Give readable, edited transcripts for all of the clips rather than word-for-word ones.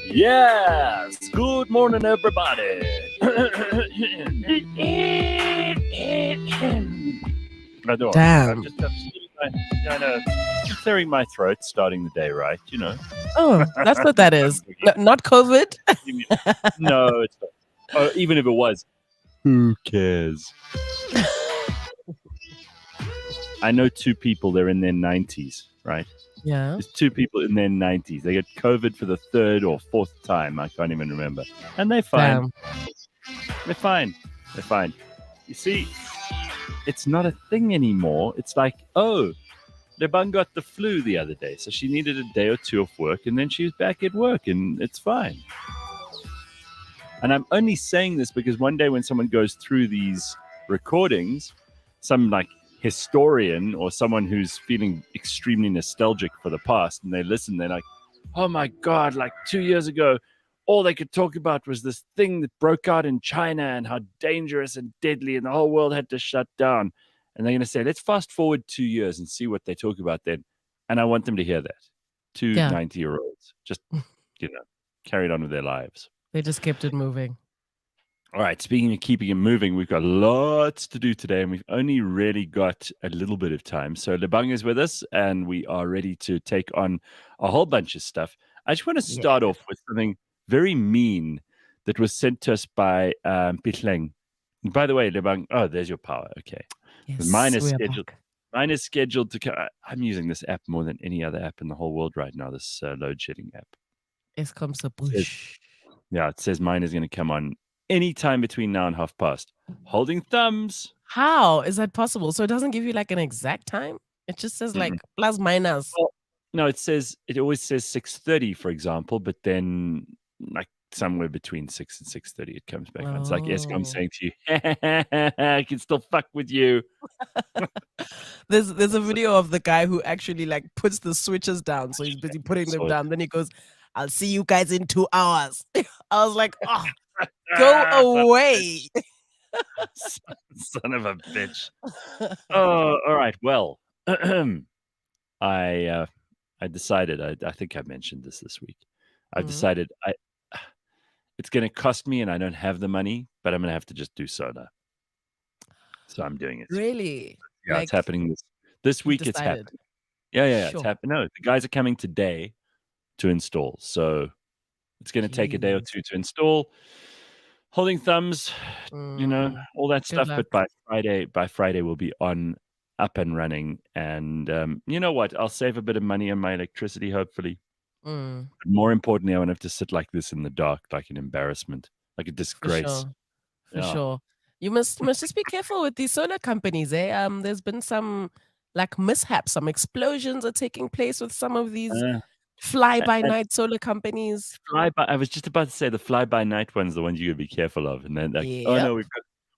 Yes. Good morning, everybody. I don't. Damn. I'm just clearing my throat, starting the day right. You know. Oh, that's what that is. Not COVID. No, it's not. Even if it was, who cares? I know two people. They're in their 90s, right? Yeah. There's two people in their 90s. They get COVID for the third or fourth time. I can't even remember. And they're fine. Damn. They're fine. They're fine. You see, it's not a thing anymore. It's like, oh, Lebang got the flu the other day. So she needed a day or two off work. And then she was back at work. And it's fine. And I'm only saying this because one day when someone goes through these recordings, some like historian or someone who's feeling extremely nostalgic for the past, and they listen, they're like, oh my God, like 2 years ago, all they could talk about was this thing that broke out in China and how dangerous and deadly, and the whole world had to shut down. And they're going to say, let's fast forward 2 years and see what they talk about then. And I want them to hear that. Two 90-year-olds just, carried on with their lives. They just kept it moving. All right, speaking of keeping it moving, we've got lots to do today, and we've only really got a little bit of time. So Lebang is with us, and we are ready to take on a whole bunch of stuff. I just want to start off with something very mean that was sent to us by Pitleng. By the way, Lebang, there's your power. Okay. Yes, Mine is scheduled. Mine is scheduled to come. I'm using this app more than any other app in the whole world right now, this Loadshedding app. Eskom Sabush. Yeah, it says mine is going to come on anytime between now and past. Holding thumbs. How is that possible? So it doesn't give you like an exact time? It just says like plus minus. Well, no, it always says 6:30, for example, but then like somewhere between 6 and 6:30 it comes back on. It's like Eskom saying to you, I can still fuck with you. There's a video of the guy who actually like puts the switches down. So he's busy putting them down. Then he goes, I'll see you guys in 2 hours. I was like, oh, go away. Son of a bitch. Oh, all right. Well, I decided, I think I mentioned this week. I've decided it's going to cost me and I don't have the money, but I'm going to have to just do soda. So I'm doing it. Really? Yeah, like, it's happening this week. Decided. It's happening. Yeah. Sure. It's happening. No, the guys are coming today to install. So it's going to take a day or two to install. Holding thumbs, all that stuff. Luck. But by Friday we'll be up and running. And you know what? I'll save a bit of money on my electricity, hopefully. But more importantly, I won't have to sit like this in the dark, like an embarrassment, like a disgrace. For sure. You must just be careful with these solar companies, eh? There's been some like mishaps, some explosions are taking place with some of these fly-by-night solar companies. I was just about to say the fly-by-night ones, the ones you gotta be careful of. And then like, oh no,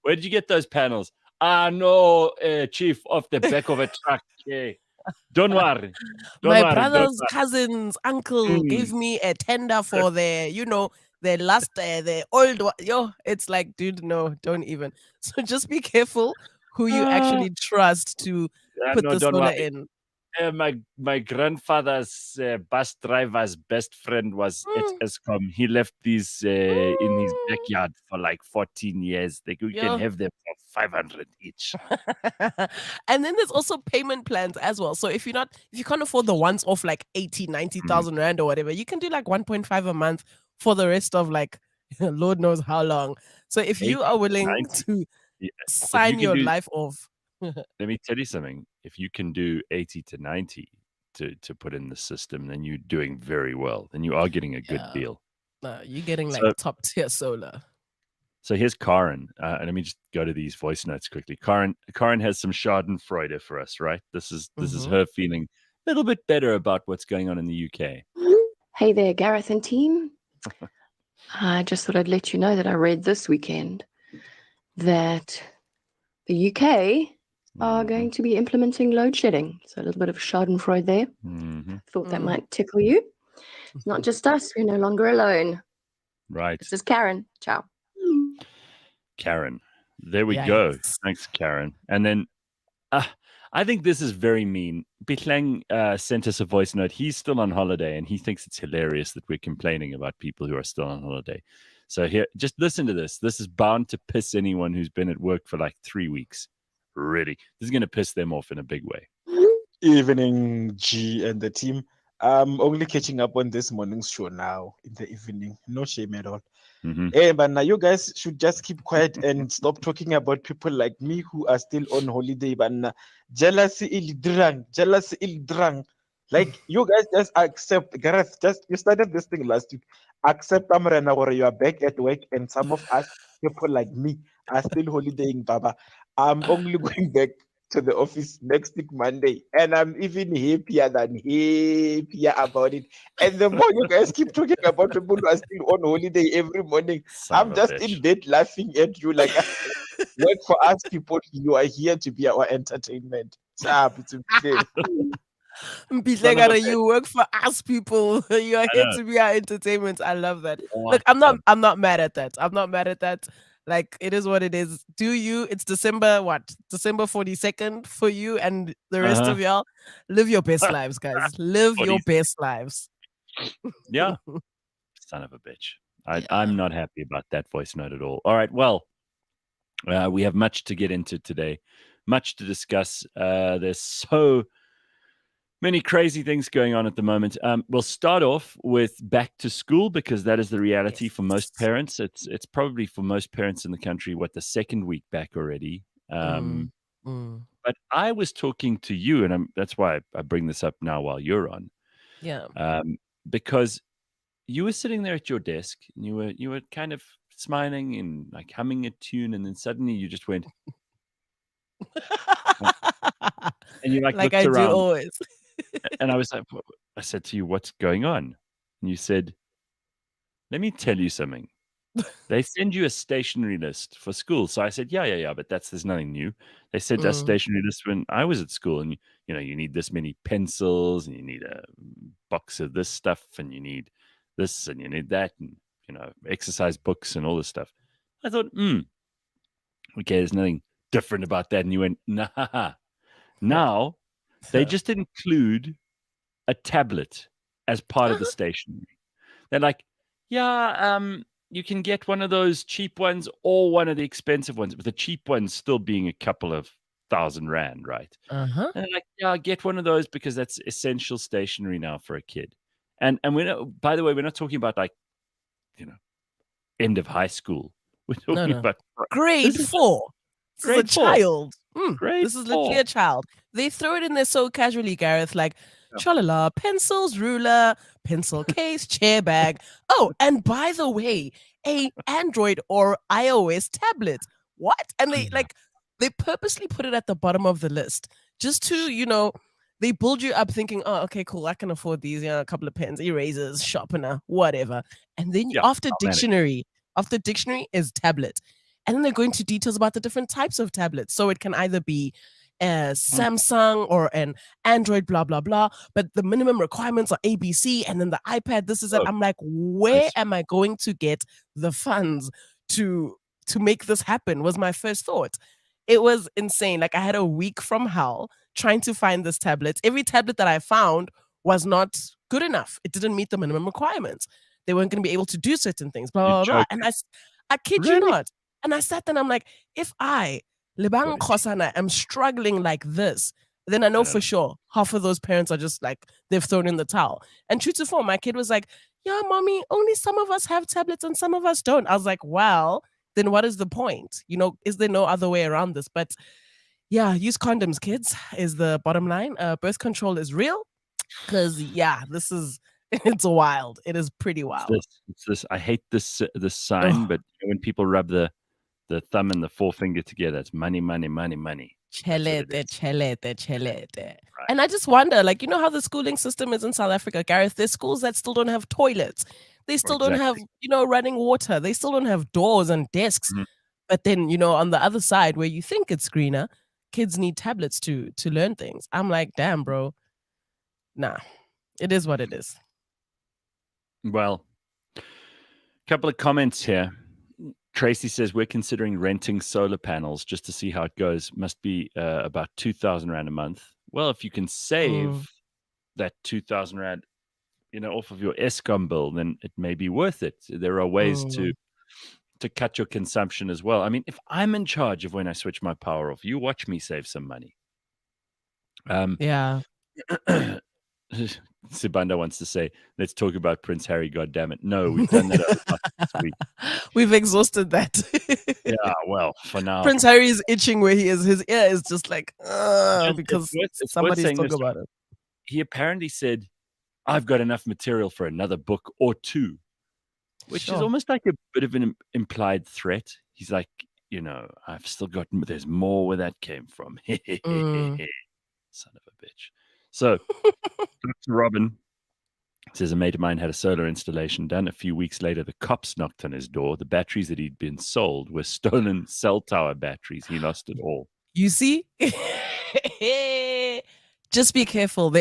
where did you get those panels? No, chief, off the back of a truck. Don't worry. My brother's cousin's uncle gave me a tender for their last, the old one. It's like, dude, no, don't even. So just be careful who you actually trust to put the solar in. My grandfather's bus driver's best friend was at Eskom. He left these in his backyard for like 14 years. You can have them for 500 each. And then there's also payment plans as well. So if you can't afford the once off like 80,000-90,000 rand or whatever, you can do like 1.5 a month for the rest of like Lord knows how long. So if you are willing to sign your life off. Let me tell you something. If you can do 80 to 90 to put in the system, then you're doing very well. Then you are getting a good deal. No, you're getting like top tier solar. So here's Karen. And let me just go to these voice notes quickly. Karen has some Schadenfreude for us, right? This is her feeling a little bit better about what's going on in the UK. Hey there, Gareth and team. I just thought I'd let you know that I read this weekend that the UK are going to be implementing load shedding. So a little bit of Schadenfreude there. Thought that might tickle you. It's not just us. We're no longer alone. Right. This is Karen. Ciao. Karen. There we go. Thanks, Karen. And then I think this is very mean. Bitlang sent us a voice note. He's still on holiday, and he thinks it's hilarious that we're complaining about people who are still on holiday. So here, just listen to this. This is bound to piss anyone who's been at work for like 3 weeks. Really, this is going to piss them off in a big way. Evening, G and the team. I'm only catching up on this morning's show now in the evening. No shame at all. Mhm. But now you guys should just keep quiet and stop talking about people like me who are still on holiday. But jealousy il drang. Like you guys just accept. Gareth, you started this thing last week. Accept Amrena or you are back at work, and some of us people like me are still holidaying, Baba. I'm only going back to the office next week Monday, and I'm even happier about it. And the more you guys keep talking about people who are still on holiday every morning, Son I'm of a just bitch. in bed laughing at you like, work for us people. You are here to be our entertainment. Mpihlekana, you work for us people. You are I here know. to be our entertainment. I love that. What Look, I'm the- not mad at that. I'm not mad at that. Like it is what it is. Do you? It's December what? December 42nd for you and the rest Uh-huh. of y'all. Live your best lives, guys. Live your 42nd. best lives. Yeah. Son of a bitch. Yeah. I'm not happy about that voice note at all. All right. Well, we have much to get into today, much to discuss. There's so many crazy things going on at the moment. We'll start off with back to school because that is the reality for most Yes. parents. It's probably for most parents in the country the second week back already. Mm. But I was talking to you, and that's why I bring this up now while you're on, Yeah. because you were sitting there at your desk and you were kind of smiling and like humming a tune, and then suddenly you just went and you like Like looked I do around, always. and I was like, I said to you, "What's going on?" And you said, "Let me tell you something. They send you a stationery list for school." So I said, yeah, but there's nothing new. They sent us Mm. stationery list when I was at school, and you need this many pencils, and you need a box of this stuff, and you need this, and you need that, and exercise books and all this stuff. I thought, okay, there's nothing different about that. And you went, nah. Now they just include a tablet as part of the stationery. They're like, yeah, you can get one of those cheap ones or one of the expensive ones, but the cheap ones still being a couple of R1,000, right? Uh-huh. And they're like, yeah, get one of those because that's essential stationery now for a kid. And we're not, by the way, we're not talking about like, end of high school. We're talking No. about Grade this is 4. This is a grade 4. child. Grade This is literally 4. a child. They throw it in there so casually, Gareth, like, Yeah. tralala, pencils, ruler, pencil case, chair bag. Oh, and by the way, a Android or iOS tablet. What? And they purposely put it at the bottom of the list just to, they build you up thinking, oh, okay, cool, I can afford these, a couple of pens, erasers, sharpener, whatever. And then Yeah, after I'll manage. dictionary is tablet. And then they go into details about the different types of tablets. So it can either be a Samsung or an Android, blah, blah, blah. But the minimum requirements are ABC. And then the iPad, this is that. Oh, I'm like, where nice. am I going to get the funds to make this happen? Was my first thought. It was insane. Like I had a week from hell trying to find this tablet. Every tablet that I found was not good enough. It didn't meet the minimum requirements. They weren't going to be able to do certain things, blah, You're blah, blah. joking. And I kid you Really? not. And I sat there and I'm like, if I, Lebang What is it? Khosana, am struggling like this, then I know for sure half of those parents are just like, they've thrown in the towel. And true to form, my kid was like, yeah, mommy, only some of us have tablets and some of us don't. I was like, well, then what is the point? Is there no other way around this? But yeah, use condoms, kids, is the bottom line. Birth control is real because, yeah, this is, it's wild. It is pretty wild. It's this. I hate this sign, but when people rub the thumb and the forefinger together, it's money, money, money, money. Chelete. And I just wonder, like, how the schooling system is in South Africa, Gareth. There's schools that still don't have toilets. They still don't have, running water. They still don't have doors and desks. Mhm. But then, on the other side where you think it's greener, kids need tablets to learn things. I'm like, damn, bro. Nah, it is what it is. Well, a couple of comments here. Tracy says we're considering renting solar panels just to see how it goes. Must be about 2,000 Rand a month. Well, if you can save that 2,000 Rand, off of your Eskom bill, then it may be worth it. There are ways to cut your consumption as well. I mean, if I'm in charge of when I switch my power off, you watch me save some money. Yeah. Sibanda wants to say, let's talk about Prince Harry, goddammit. No, we've done that over this week. We've exhausted that. Yeah, well, for now. Prince Harry is itching where he is. His ear is just like, because it's somebody's worth saying talking about it. He apparently said, I've got enough material for another book or two, which is almost like a bit of an implied threat. He's like, I've still got, there's more where that came from. Son of a bitch. So, Dr. Robin says a mate of mine had a solar installation done. A few weeks later, the cops knocked on his door. The batteries that he'd been sold were stolen cell tower batteries. He lost it all. You see? Just be careful.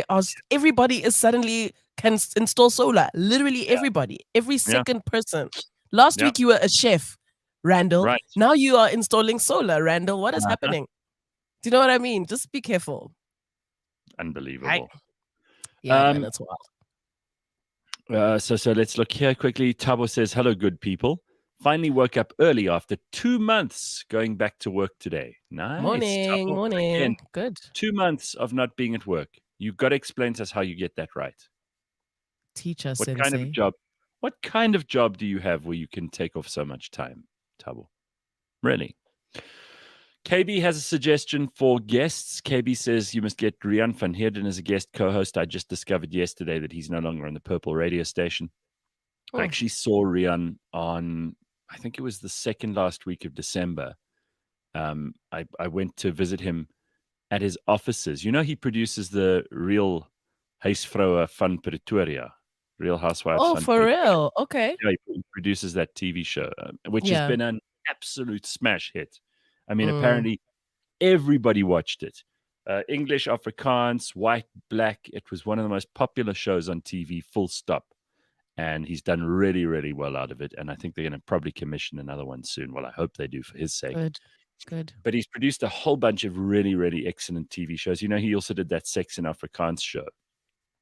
Everybody is suddenly can install solar. Literally everybody. Every second person. Last week you were a chef, Randall. Right. Now you are installing solar, Randall. What is happening? Do you know what I mean? Just be careful. Unbelievable. Yeah, man, that's wild. So let's look here quickly. Tabo says, hello, good people. Finally woke up early after 2 months going back to work today. Nice. Morning. Again, Good. 2 months of not being at work. You've got to explain to us how you get that right. Teach us, What Sensei. kind of job? What kind of job do you have where you can take off so much time, Tabo? Really? KB has a suggestion for guests. KB says you must get Rian van Heerden as a guest co-host. I just discovered yesterday that he's no longer on the Purple radio station. I actually saw Rian on, I think it was the second last week of December. I went to visit him at his offices. He produces the Real Huisvroue van Pretoria, Real Housewives. Oh, van for Pretoria. real? Okay. Yeah, he produces that TV show, which has been an absolute smash hit. I mean, apparently everybody watched it. English, Afrikaans, white, black. It was one of the most popular shows on TV, full stop. And he's done really, really well out of it. And I think they're going to probably commission another one soon. Well, I hope they do for his sake. Good. But he's produced a whole bunch of really, really excellent TV shows. He also did that Sex in Afrikaans show,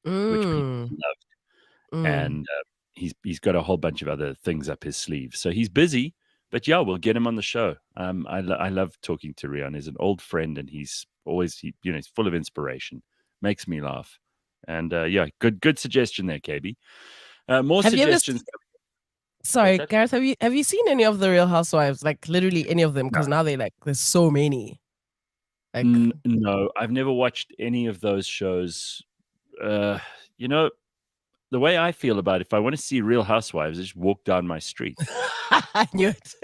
which people loved. And he's got a whole bunch of other things up his sleeve. So he's busy. But yeah, we'll get him on the show. I love talking to Rian. He's an old friend, and he's always, he's full of inspiration. Makes me laugh. And good suggestion there, KB. More suggestions. Sorry, Gareth, have you seen any of the Real Housewives? Like literally any of them? Because now there's so many. Like, no, I've never watched any of those shows. The way I feel about it, if I want to see Real Housewives, I just walk down my street. I knew it.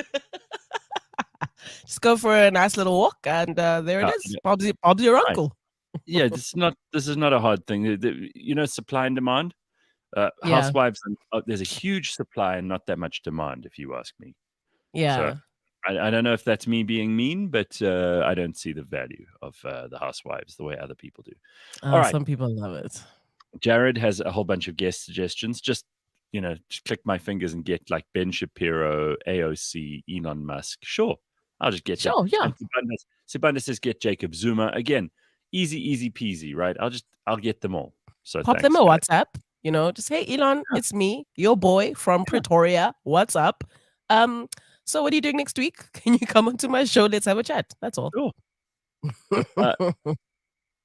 Just go for a nice little walk, and there it is. Bob's your uncle. Yeah, this is not a hard thing. Supply and demand. Housewives, there's a huge supply and not that much demand, if you ask me. Yeah. So, I don't know if that's me being mean, but I don't see the value of the Housewives the way other people do. All right. Some people love it. Jared has a whole bunch of guest suggestions. Just click my fingers and get like Ben Shapiro, AOC, Elon Musk. Sure, I'll just get sure. that. Yeah. Sibanda says get Jacob Zuma again. Easy peasy, right? I'll get them all. So pop them a WhatsApp. Just hey Elon, it's me, your boy from Pretoria. What's up? So what are you doing next week? Can you come onto my show? Let's have a chat. That's all. Sure.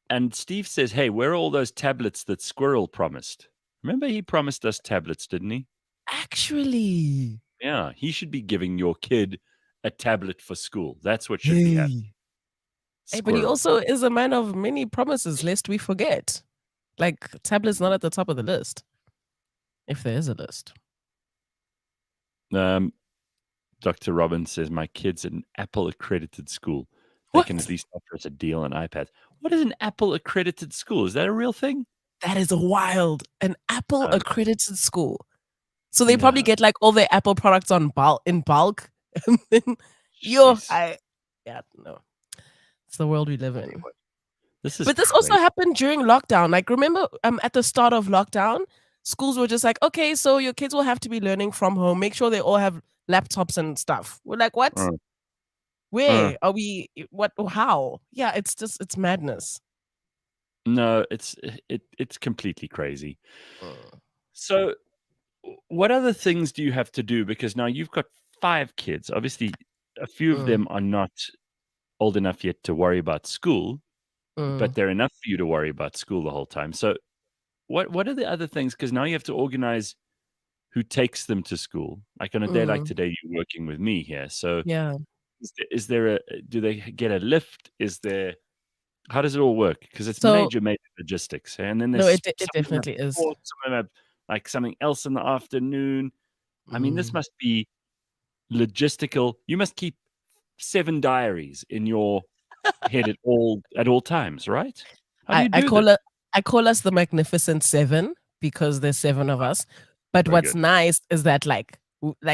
And Steve says, hey, where are all those tablets that Squirrel promised? Remember he promised us tablets, didn't he? Actually. Yeah, he should be giving your kid a tablet for school. That's what should be happening. Hey, but he also is a man of many promises, lest we forget. Like, tablet's not at the top of the list. If there is a list. Dr. Robin says, my kid's at an Apple accredited school. They can at least offer us a deal on iPads. What is an Apple accredited school? Is that a real thing? That is wild. An Apple accredited school. So they probably get like all their Apple products in bulk. And then no. It's the world we live in. This also happened during lockdown. Like remember at the start of lockdown, schools were just like, okay, so your kids will have to be learning from home. Make sure they all have laptops and stuff. We're like, what? Uh, Where are we? What? How? Yeah, it's madness. no, it's completely crazy. So, what other things do you have to do? Because now you've got 5 kids. Obviously, a few of them are not old enough yet to worry about school, but they're enough for you to worry about school the whole time. So, what are the other things? Because now you have to organize who takes them to school. Like on a day like today, you're working with me here. So, Yeah. is there a? Do they get a lift? Is there? How does it all work? Because it's So major logistics, and then no, there's it some of them have definitely is. sports, some of them have like something else in the afternoon. I mean, this must be logistical. You must keep 7 diaries in your head at all times, right? How do you I do this? call us the Magnificent Seven because there's 7 of us. But Very what's good. nice is that like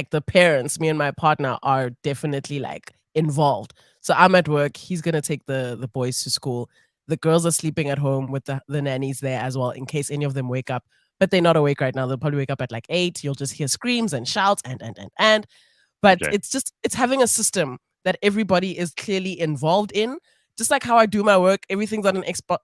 the parents, me and my partner, are definitely like involved. So I'm at work. He's gonna take the boys to school. The girls are sleeping at home with the nannies there as well, in case any of them wake up. But they're not awake right now. They'll probably wake up at like 8. You'll just hear screams and shouts and. But Okay. it's having a system that everybody is clearly involved in. Just like how I do my work, everything's on an Excel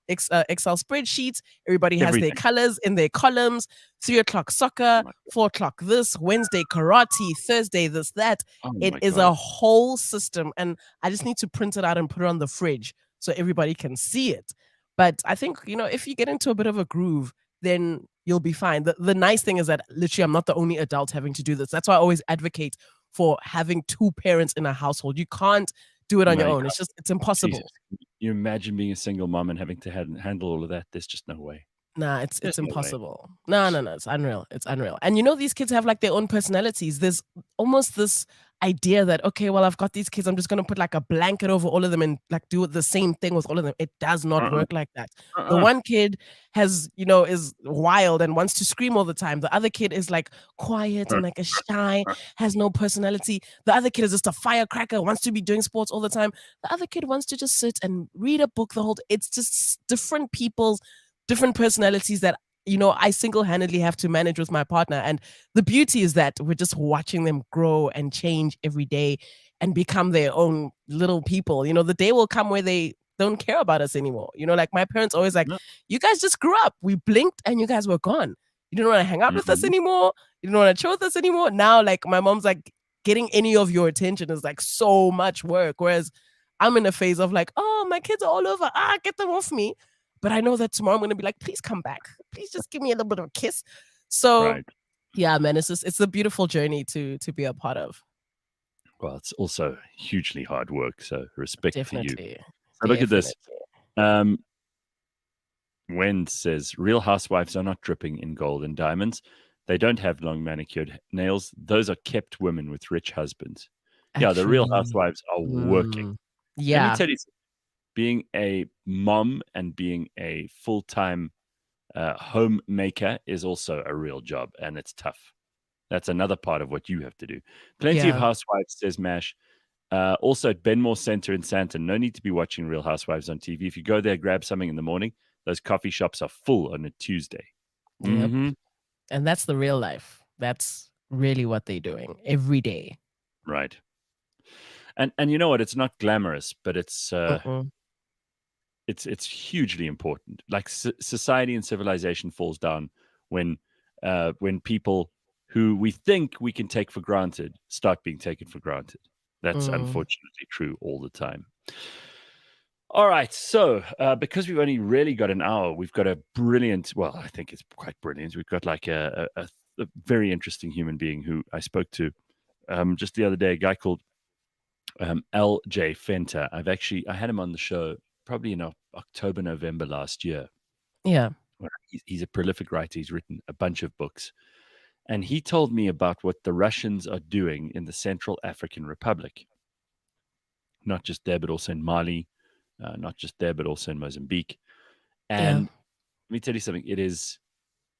spreadsheet. Everybody has their Everything. colors in their columns. 3 o'clock Oh soccer, my 4 o'clock this, Wednesday karate, Thursday this, that. oh It my is God. a whole system. And I just need to print it out and put it on the fridge so everybody can see it. But I think, if you get into a bit of a groove, then you'll be fine. The nice thing is that literally I'm not the only adult having to do this. That's why I always advocate for having 2 parents in a household. You can't do it on No, your you own. can't. It's impossible. Jesus. You imagine being a single mom and having to handle all of that? There's just no way. Nah, There's it's no way. impossible. No, it's unreal. It's unreal. And these kids have like their own personalities. There's almost this idea that, okay, well, I've got these kids, I'm just gonna put like a blanket over all of them and like do the same thing with all of them. It does not Uh-uh. work like that. The Uh-uh. one kid is wild and wants to scream all the time. The other kid is like quiet and like a shy, has no personality. The other kid is just a firecracker, wants to be doing sports all the time. The other kid wants to just sit and read a book the whole day. It's just different people's different personalities that I single-handedly have to manage with my partner. And the beauty is that we're just watching them grow and change every day and become their own little people. The day will come where they don't care about us anymore. Like my parents always like, No. you guys just grew up. We blinked and you guys were gone. You don't want to hang out with us Mhm. anymore. You don't want to chill with us anymore. Now, like my mom's like, getting any of your attention is like so much work. Whereas I'm in a phase of like, oh, my kids are all over. Get them off me. But I know that tomorrow I'm going to be like, please come back. Please just give me a little bit of a kiss. So Right. yeah, man, it's a beautiful journey to be a part of. Well, it's also hugely hard work. So respect to you. Definitely. So look at this. Definitely. Wen says real housewives are not dripping in gold and diamonds. They don't have long manicured nails. Those are kept women with rich husbands. Yeah, the real Actually, housewives are working. Let me Yeah. tell you, being a mom and being a full-time homemaker is also a real job, and it's tough. That's another part of what you have to do. Plenty of Yeah. housewives, says Mash. Also at Benmore Center in Sandton, no need to be watching Real Housewives on TV. If you go there, grab something in the morning, those coffee shops are full on a Tuesday. Yep. Mhm. And that's the real life. That's really what they're doing every day. Right. And you know what? It's not glamorous, but it's hugely important. Like society and civilization falls down when people who we think we can take for granted start being taken for granted. That's unfortunately true all the time. All right, so because we've only really got an hour, we've got a brilliant, well, I think it's quite brilliant. We've got like a very interesting human being who I spoke to just the other day, a guy called LJ Fenter. I had him on the show probably in October, November last year. Yeah. He's a prolific writer. He's written a bunch of books. And he told me about what the Russians are doing in the Central African Republic. Not just there, but also in Mali. Not just there, but also in Mozambique. And let me tell you something. It is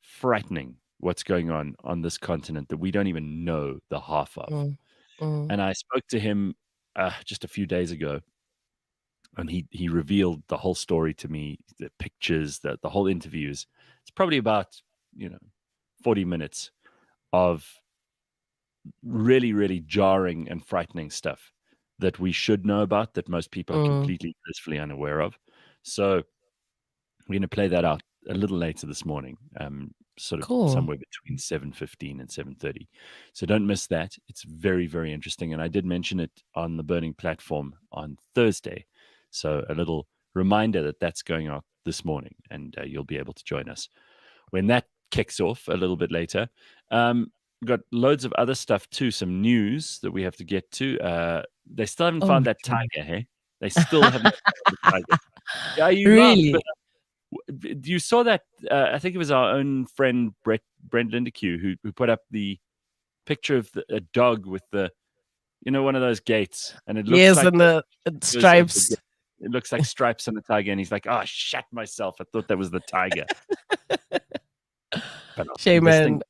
frightening what's going on this continent that we don't even know the half of. And I spoke to him just a few days ago, and he revealed the whole story to me, the pictures, the whole interviews. It's probably about 40 minutes of really, really jarring and frightening stuff that we should know about that most people are completely blissfully unaware of. So we're going to play that out a little later this morning, sort of Cool. somewhere between 7:15 and 7:30. So don't miss that. It's very, very interesting. And I did mention it on the Burning platform on Thursday. So a little reminder that that's going out this morning, and you'll be able to join us when that kicks off a little bit later. We've got loads of other stuff too, some news that we have to get to. They still haven't found that tiger, hey? They still haven't found the tiger. Yeah, you Really? laughed, but you saw that? I think it was our own friend Brent Lindeque who put up the picture of a dog with the, one of those gates, and it looks like and the stripes. It looks like stripes on the tiger, and he's like, "Oh, shat myself! I thought that was the tiger." Shame, man.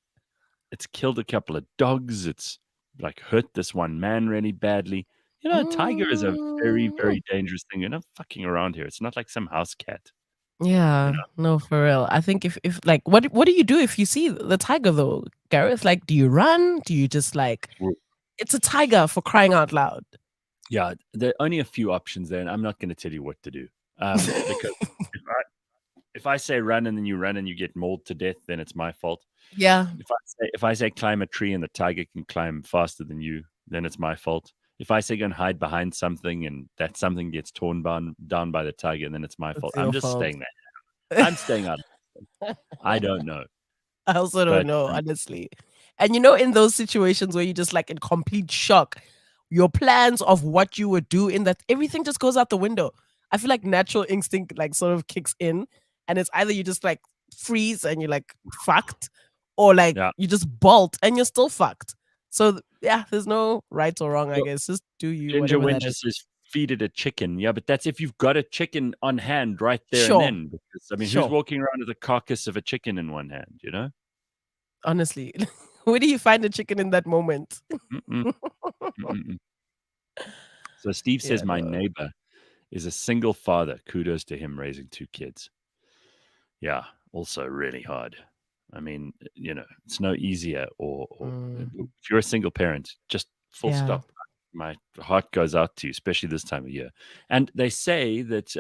It's killed a couple of dogs. It's like hurt this one man really badly. A tiger is a very, very dangerous thing. You're not fucking around here. It's not like some house cat. Yeah, no, for real. I think if like, what do you do if you see the tiger though, Gareth? Like, do you run? Do you just like, it's a tiger, for crying out loud? Yeah, there are only a few options there, and I'm not going to tell you what to do. Because if I say run and then you run and you get mauled to death, then it's my fault. Yeah. If I say climb a tree and the tiger can climb faster than you, then it's my fault. If I say go and hide behind something and that something gets torn down by the tiger, then it's my fault. I'm just staying there. I'm staying out. I don't know. I also don't know, honestly. And in those situations where you're just like in complete shock, your plans of what you would do in that, everything just goes out the window. I feel like natural instinct like sort of kicks in, and it's either you just like freeze and you're like fucked, or like you just bolt and you're still fucked. So yeah, there's no right or wrong, I guess. Just do you. Ginger Winter says feed it a chicken. Yeah, but that's if you've got a chicken on hand right there and then. Because, I mean, who's walking around with a carcass of a chicken in one hand, Honestly, where do you find a chicken in that moment? So Steve says my neighbor is a single father. Kudos to him raising 2 kids. Yeah, also really hard. I mean, it's no easier or if you're a single parent, just full stop. My heart goes out to you, especially this time of year. And they say that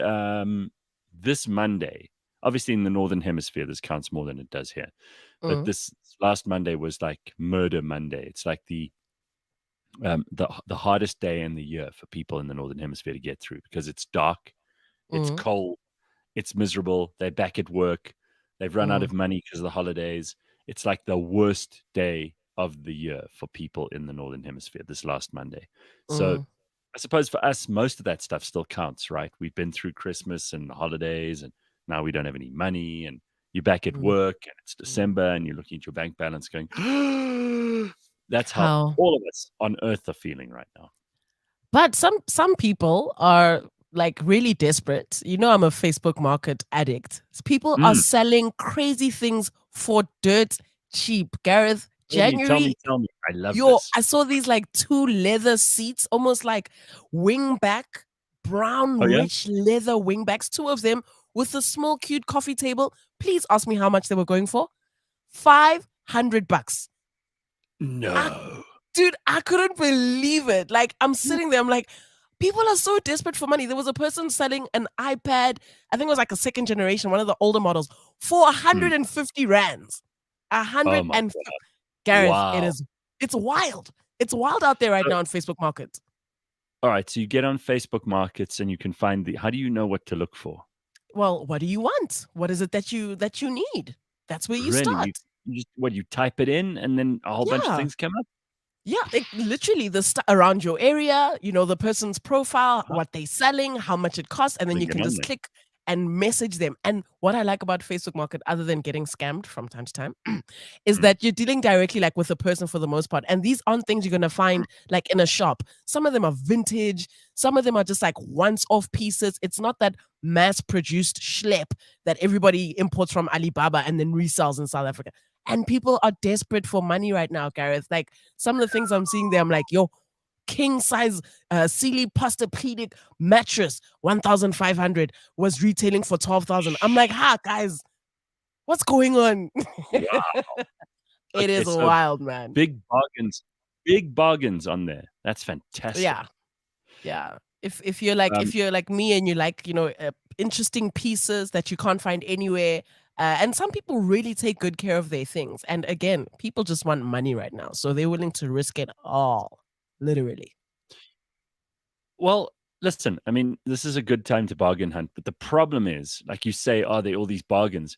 this Monday, obviously in the Northern Hemisphere, this counts more than it does here. But this last Monday was like Murder Monday. It's like the hardest day in the year for people in the Northern Hemisphere to get through because it's dark, it's cold, it's miserable. They're back at work. They've run out of money because of the holidays. It's like the worst day of the year for people in the Northern Hemisphere this last Monday. So I suppose for us, most of that stuff still counts, right? We've been through Christmas and the holidays, and now we don't have any money, and you're back at work, and it's December, and you're looking at your bank balance going, that's how all of us on Earth are feeling right now. But some people are like really desperate. I'm a Facebook market addict. People are selling crazy things for dirt cheap. Gareth, January. Tell me. I love this. I saw these like 2 leather seats, almost like wingback, brown, rich leather wingbacks, 2 of them with a small, cute coffee table. Please ask me how much they were going for. $500. No. Dude, I couldn't believe it. Like, I'm sitting there, I'm like, people are so desperate for money. There was a person selling an iPad, I think it was like a 2nd generation, one of the older models, for 150 rands. 150. Gareth, it's wild. It's wild out there right now on Facebook Market. All right, so you get on Facebook Markets and you can find how do you know what to look for? Well, what do you want? What is it that you need? That's where you start. You type it in and then a whole bunch of things come up? Yeah, literally around your area, the person's profile, what they're selling, how much it costs, and then you can just click and message them. And what I like about Facebook Market, other than getting scammed from time to time, is that you're dealing directly like with a person for the most part. And these aren't things you're going to find like in a shop. Some of them are vintage. Some of them are just like once-off pieces. It's not that mass-produced schlep that everybody imports from Alibaba and then resells in South Africa. And people are desperate for money right now, Gareth. Like some of the things I'm seeing there, I'm like, yo, king size Sealy Posturepedic mattress, 1,500 was retailing for 12,000. I'm like, guys, what's going on? Wow. It is so wild, man. big bargains on there. That's fantastic. Yeah. Yeah. If you're like me and you like, interesting pieces that you can't find anywhere, and some people really take good care of their things. And again, people just want money right now, so they're willing to risk it all, literally. Well, listen, I mean, this is a good time to bargain hunt, but the problem is, like you say, are there all these bargains?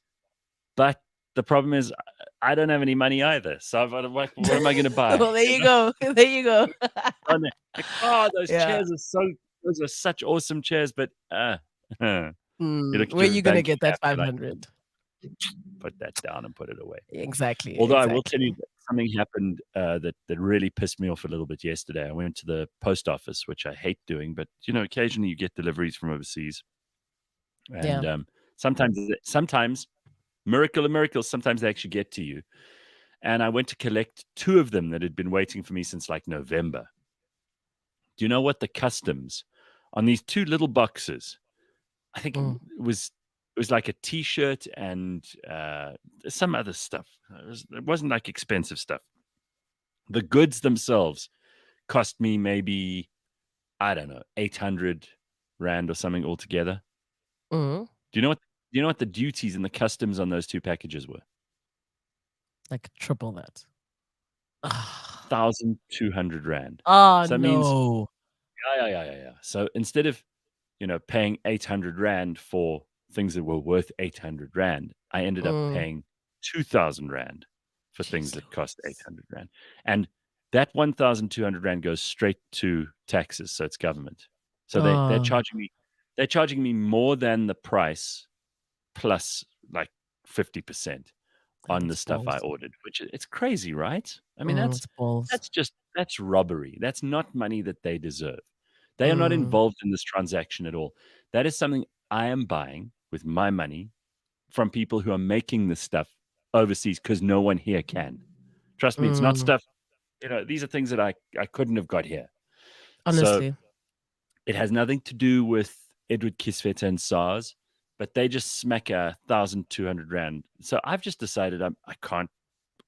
But the problem is, I don't have any money either. So what am I going to buy? Well, there you go. There you go. Those chairs those are such awesome chairs, but Where are you gonna get that 500? Put that down and put it away. Exactly. Although I will tell you that something happened that really pissed me off a little bit yesterday. I went to the post office, which I hate doing, but occasionally you get deliveries from overseas, and sometimes miracle of miracles, sometimes they actually get to you. And I went to collect 2 of them that had been waiting for me since like November. Do you know what the customs on these 2 little boxes? I think it was like a T-shirt and some other stuff. It wasn't like expensive stuff. The goods themselves cost me maybe, I don't know, 800 Rand or something altogether. Mm-hmm. Do you know what the duties and the customs on those 2 packages were? Like triple that. 1,200 Rand. Oh, So that no. means, yeah. So instead of, paying 800 Rand for things that were worth 800 Rand, I ended up paying 2,000 Rand for things that cost 800 Rand. And that 1,200 Rand goes straight to taxes. So it's government. So they're charging me more than the price plus like 50% on the stuff I ordered, which it's crazy, right? I mean, that's robbery. That's not money that they deserve. They are not involved in this transaction at all. That is something I am buying with my money from people who are making this stuff overseas because no one here can. Trust me, it's not stuff, these are things that I couldn't have got here. Honestly. So it has nothing to do with Edward Kisveta and SARS, but they just smack 1,200 Rand. So I've just decided I can't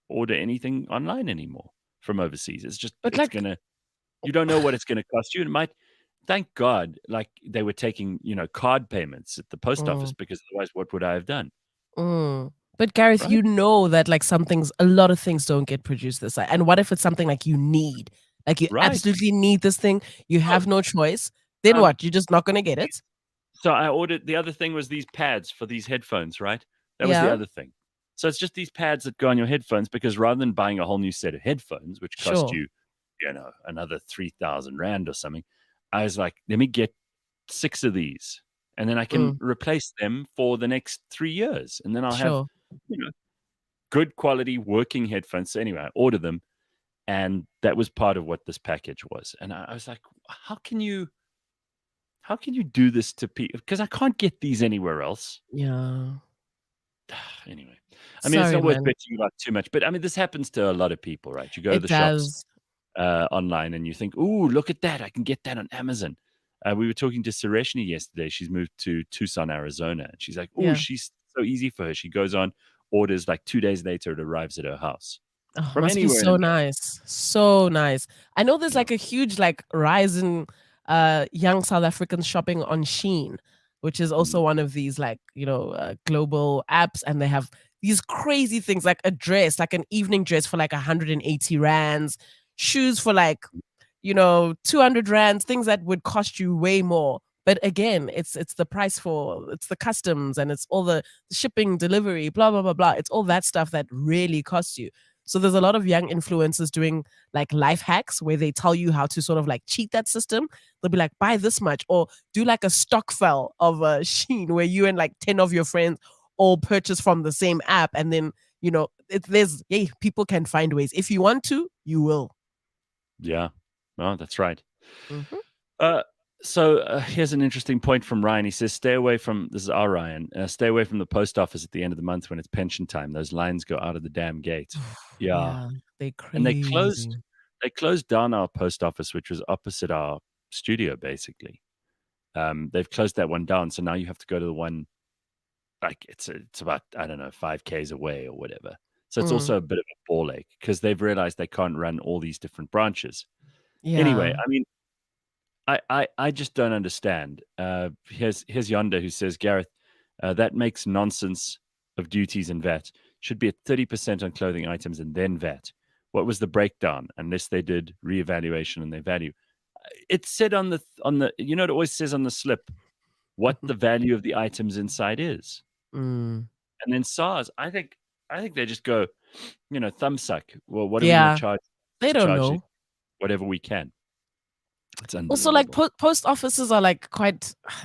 order anything online anymore from overseas. It's just, you don't know what it's going to cost you. And it might, thank God, like they were taking, card payments at the post office, because otherwise what would I have done? But Gareth, Right? that like a lot of things don't get produced this side. And what if it's something like you need, like you Right. absolutely need this thing, you have no choice, then what? You're just not going to get it? So I ordered, the other thing was these pads for these headphones, right? That was the other thing. So it's just these pads that go on your headphones, because rather than buying a whole new set of headphones, which cost you, another 3,000 Rand or something, I was like, let me get 6 of these, and then I can replace them for the next 3 years. And then I'll have, good quality working headphones. So anyway, I ordered them, and that was part of what this package was. And I was like, how can you do this to people? Because I can't get these anywhere else. Yeah. Anyway, I mean, it's not worth bitching about too much, but I mean, this happens to a lot of people, right? You go to the shops online and you think, ooh, look at that. I can get that on Amazon. We were talking to Sureshni yesterday. She's moved to Tucson, Arizona. And she's like, ooh, she's so easy for her. She goes on, orders, like 2 days later, it arrives at her house. Oh, must be so nice. So nice. I know there's like a huge like rise in young South Africans shopping on Shein, which is also one of these like, global apps. And they have these crazy things like a dress, like an evening dress for like 180 Rands, shoes for like, 200 Rands, things that would cost you way more. But again, it's the price it's the customs, and it's all the shipping, delivery, blah, blah, blah, blah. It's all that stuff that really costs you. So there's a lot of young influencers doing like life hacks where they tell you how to sort of like cheat that system. They'll be like, buy this much, or do like a stock fell of a Shein where you and like 10 of your friends all purchase from the same app. And then, people can find ways. If you want to, you will. Yeah. Well, that's right. So here's an interesting point from Ryan. He says, this is our Ryan, stay away from the post office at the end of the month when it's pension time. Those lines go out of the damn gate. Yeah. They're crazy. And they closed down our post office, which was opposite our studio, basically. They've closed that one down. So now you have to go to the one, like it's about, I don't know, 5 Ks away or whatever. So it's also a bit of a ball ache because they've realized they can't run all these different branches. Anyway, I mean, I just don't understand. Here's Yonder who says, Gareth, that makes nonsense of duties and VAT. Should be at 30% on clothing items and then VAT. What was the breakdown? Unless they did reevaluation on their value. It said on the it always says on the slip what the value of the items inside is. And then SARS, I think they just go, thumb suck. Well, what are we going to charge? They don't know. Whatever we can. It's also, like post offices are like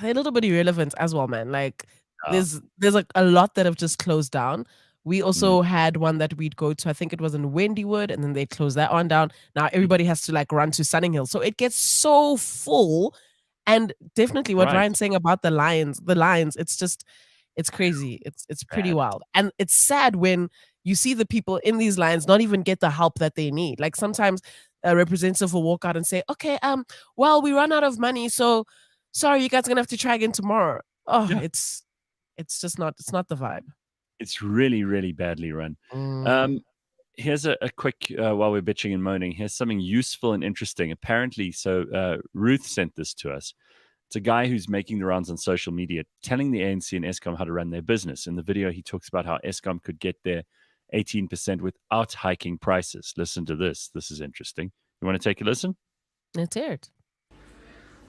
they're a little bit irrelevant as well, man. Like there's like a lot that have just closed down. We also had one that we'd go to, I think it was in Wendywood, and then they closed that one down. Now everybody has to like run to Sunning Hill. So it gets so full. And definitely what Ryan's saying about the lines, it's crazy. It's pretty wild. And it's sad when you see the people in these lines not even get the help that they need. Like sometimes a representative will walk out and say, okay, well, we run out of money, so sorry, you guys are gonna have to try again tomorrow. It's just not the vibe. It's really, really badly run. Here's a quick, while we're bitching and moaning, here's something useful and interesting. Apparently, Ruth sent this to us. It's a guy who's making the rounds on social media, telling the ANC and Eskom how to run their business. In the video, he talks about how Eskom could get their 18% without hiking prices. Listen to this. This is interesting. You want to take a listen? Let's hear it.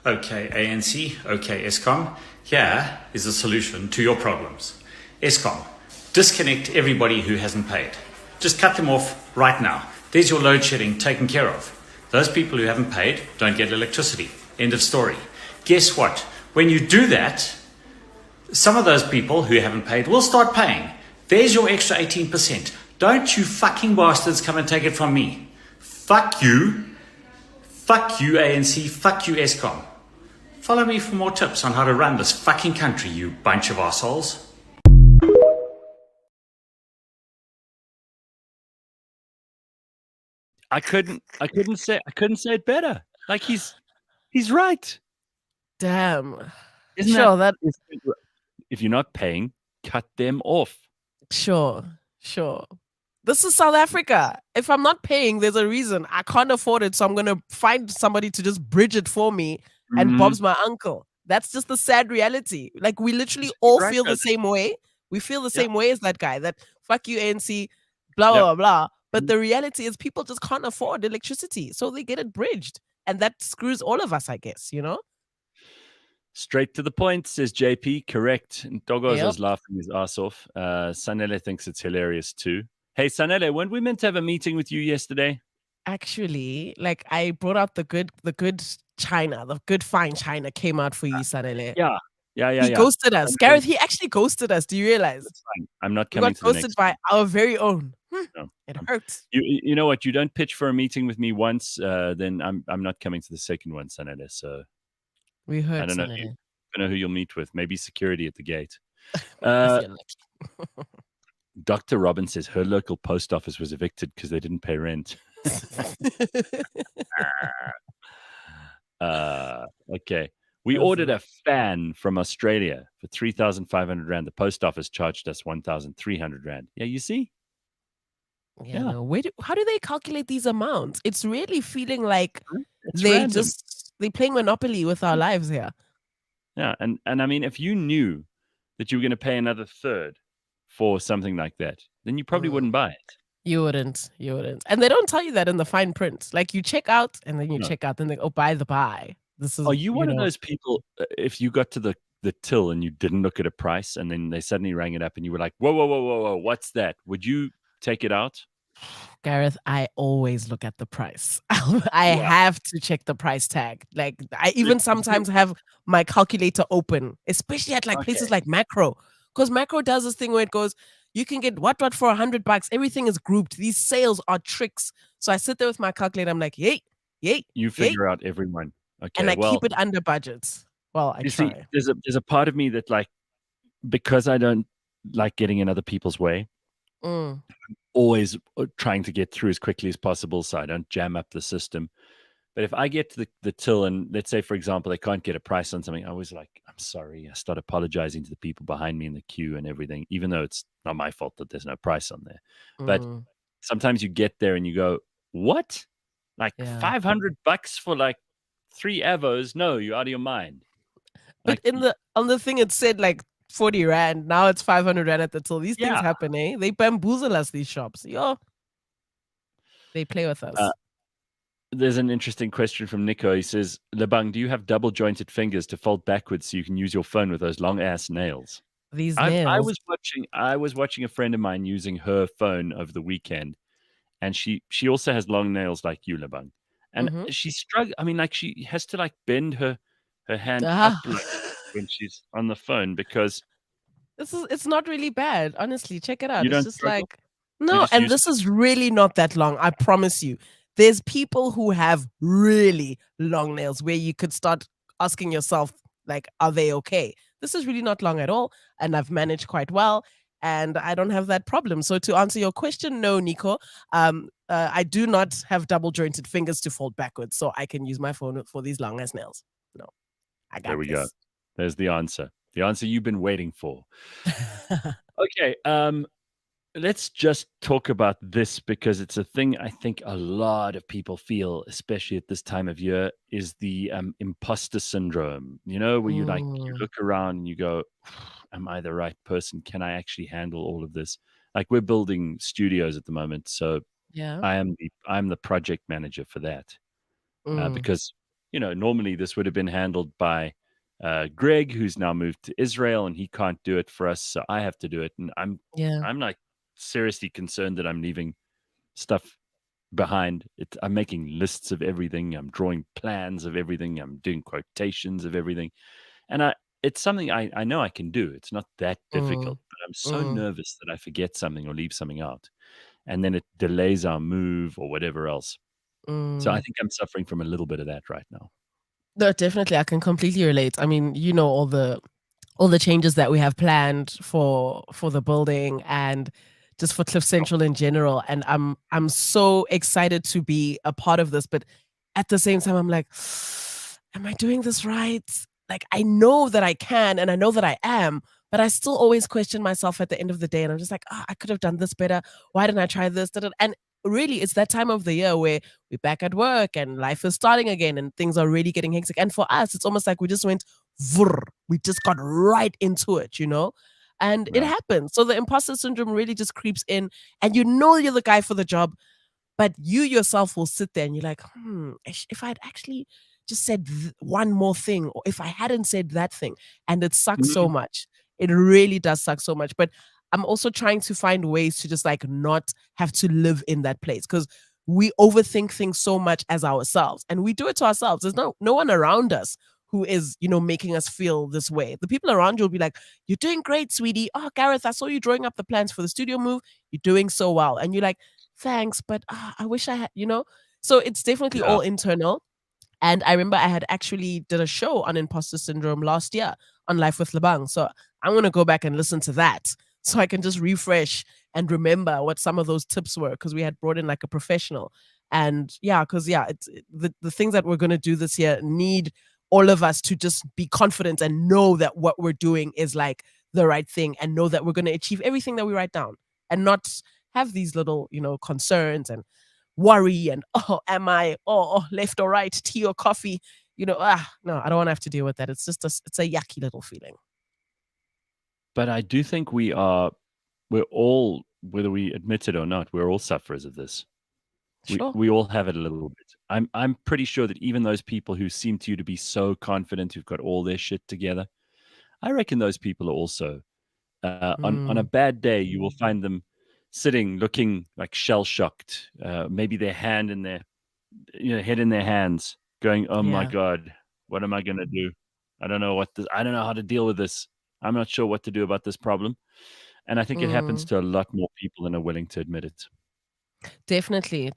Okay, ANC. Okay, Eskom. Here is a solution to your problems. Eskom, disconnect everybody who hasn't paid. Just cut them off right now. There's your load shedding taken care of. Those people who haven't paid don't get electricity. End of story. Guess what? When you do that, some of those people who haven't paid will start paying. There's your extra 18%. Don't you fucking bastards come and take it from me. Fuck you. Fuck you, ANC. Fuck you, Eskom. Follow me for more tips on how to run this fucking country, you bunch of assholes. I couldn't say it better. Like he's right. Damn. Isn't if you're not paying, cut them off. Sure. This is South Africa. If I'm not paying, there's a reason. I can't afford it, so I'm gonna find somebody to just bridge it for me, and Bob's my uncle. That's just the sad reality. Like we literally all feel the same way. We feel the same way as that guy. That fuck you, ANC, blah blah blah. But the reality is people just can't afford electricity. So they get it bridged. And that screws all of us, I guess, Straight to the point, says JP. Correct. And Dogos was laughing his ass off. Sanele thinks it's hilarious too. Hey, Sanele, weren't we meant to have a meeting with you yesterday? Actually, like I brought out the good China, the good fine China came out for you, Sanele. Yeah. He ghosted us. Gareth, he actually ghosted us. Do you realize? That's fine. I'm not coming to the next ghosted by our very own. No. It hurts. You know what? You don't pitch for a meeting with me once, then I'm not coming to the second one, Sanele. So we heard. I don't know who you'll meet with. Maybe security at the gate. Dr. Robin says her local post office was evicted because they didn't pay rent. Okay. We ordered a fan from Australia for 3,500 Rand. The post office charged us 1,300 Rand. Yeah, you see? Yeah. No, how do they calculate these amounts? It's really feeling like it's they're playing Monopoly with our lives here. Yeah, and I mean, if you knew that you were going to pay another third for something like that, then you probably wouldn't buy it. You wouldn't. And they don't tell you that in the fine print. Like you check out and then you check out, then they go, by the by. This is. Are you one of those people, if you got to the till and you didn't look at a price and then they suddenly rang it up and you were like, whoa, what's that? Would you take it out? Gareth, I always look at the price. I have to check the price tag. Like I even sometimes have my calculator open, especially at like places like Macro. Because Macro does this thing where it goes, you can get what for $100. Everything is grouped. These sales are tricks. So I sit there with my calculator. I'm like, yay. You figure out everyone. Okay. And I keep it under budgets. Well, I try. See, there's a part of me that like, because I don't like getting in other people's way, I'm always trying to get through as quickly as possible so I don't jam up the system. But if I get to the till and let's say, for example, they can't get a price on something, I was like, I'm sorry. I start apologizing to the people behind me in the queue and everything, even though it's not my fault that there's no price on there. But sometimes you get there and you go, what? Like Yeah. $500 for like 3 avos? No, you're out of your mind. But Like, on the thing it said like 40 rand. Now it's 500 rand at the till. These things Yeah. happen, eh? They bamboozle us, these shops. Yo. They play with us. There's an interesting question from Nico. He says, Lebang, do you have double jointed fingers to fold backwards so you can use your phone with those long ass nails? These I nails. was watching a friend of mine using her phone over the weekend, and she also has long nails like you, Lebang. And she's struggling. I mean, like she has to like bend her hand up like, when she's on the phone because It's not really bad, honestly. Check it out. You It's don't just struggle? like no, just and use this is really not that long. I promise you. There's people who have really long nails where you could start asking yourself, like, are they okay? This is really not long at all, and I've managed quite well, and I don't have that problem. So to answer your question, no, Nico, I do not have double jointed fingers to fold backwards, so I can use my phone for these long ass nails. No, I got There we this. go. There's the answer. The answer you've been waiting for. Okay. Let's just talk about this because it's a thing I think a lot of people feel, especially at this time of year, is the imposter syndrome. You know, where you look around and you go, am I the right person? Can I actually handle all of this? Like we're building studios at the moment. So Yeah. I'm the project manager for that. Because, you know, normally this would have been handled by Greg, who's now moved to Israel, and he can't do it for us. So I have to do it. And I'm like seriously concerned that I'm leaving stuff behind. I'm making lists of everything. I'm drawing plans of everything. I'm doing quotations of everything. And it's something I know I can do. It's not that difficult, but I'm so nervous that I forget something or leave something out. And then it delays our move or whatever else. So I think I'm suffering from a little bit of that right now. No, definitely. I can completely relate. I mean, you know, all the changes that we have planned for the building and just for Cliff Central in general. And I'm so excited to be a part of this. But at the same time, I'm like, am I doing this right? Like, I know that I can and I know that I am, but I still always question myself at the end of the day. And I'm just like, I could have done this better. Why didn't I try this? And really, it's that time of the year where we're back at work and life is starting again and things are really getting hectic. And for us, it's almost like we just went, we just got right into it, you know? And it happens. So the imposter syndrome really just creeps in and you know you're the guy for the job, but you yourself will sit there and you're like, if I'd actually just said one more thing, or if I hadn't said that thing, and it sucks so much. It really does suck so much. But I'm also trying to find ways to just like not have to live in that place because we overthink things so much as ourselves and we do it to ourselves. There's no one around us who is, you know, making us feel this way. The people around you will be like, you're doing great, sweetie. Oh, Gareth, I saw you drawing up the plans for the studio move. You're doing so well. And you're like, thanks, but I wish I had, you know? So it's definitely all internal. And I remember I had actually did a show on imposter syndrome last year on Life with Lebang. So I'm going to go back and listen to that so I can just refresh and remember what some of those tips were because we had brought in like a professional. And it's the things that we're going to do this year need all of us to just be confident and know that what we're doing is like the right thing and know that we're going to achieve everything that we write down and not have these little, you know, concerns and worry and am I left or right, tea or coffee, you know? No, I don't want to have to deal with that. It's just it's a yucky little feeling. But I do think we're all, whether we admit it or not, we're all sufferers of this. Sure. We all have it a little bit. I'm pretty sure that even those people who seem to you to be so confident, who've got all their shit together, I reckon those people are also on a bad day. You will find them sitting, looking like shell shocked. Maybe their hand in their, head in their hands, going, "Oh my God, what am I going to do? I don't know how to deal with this. I'm not sure what to do about this problem." And I think it happens to a lot more people than are willing to admit it. Definitely.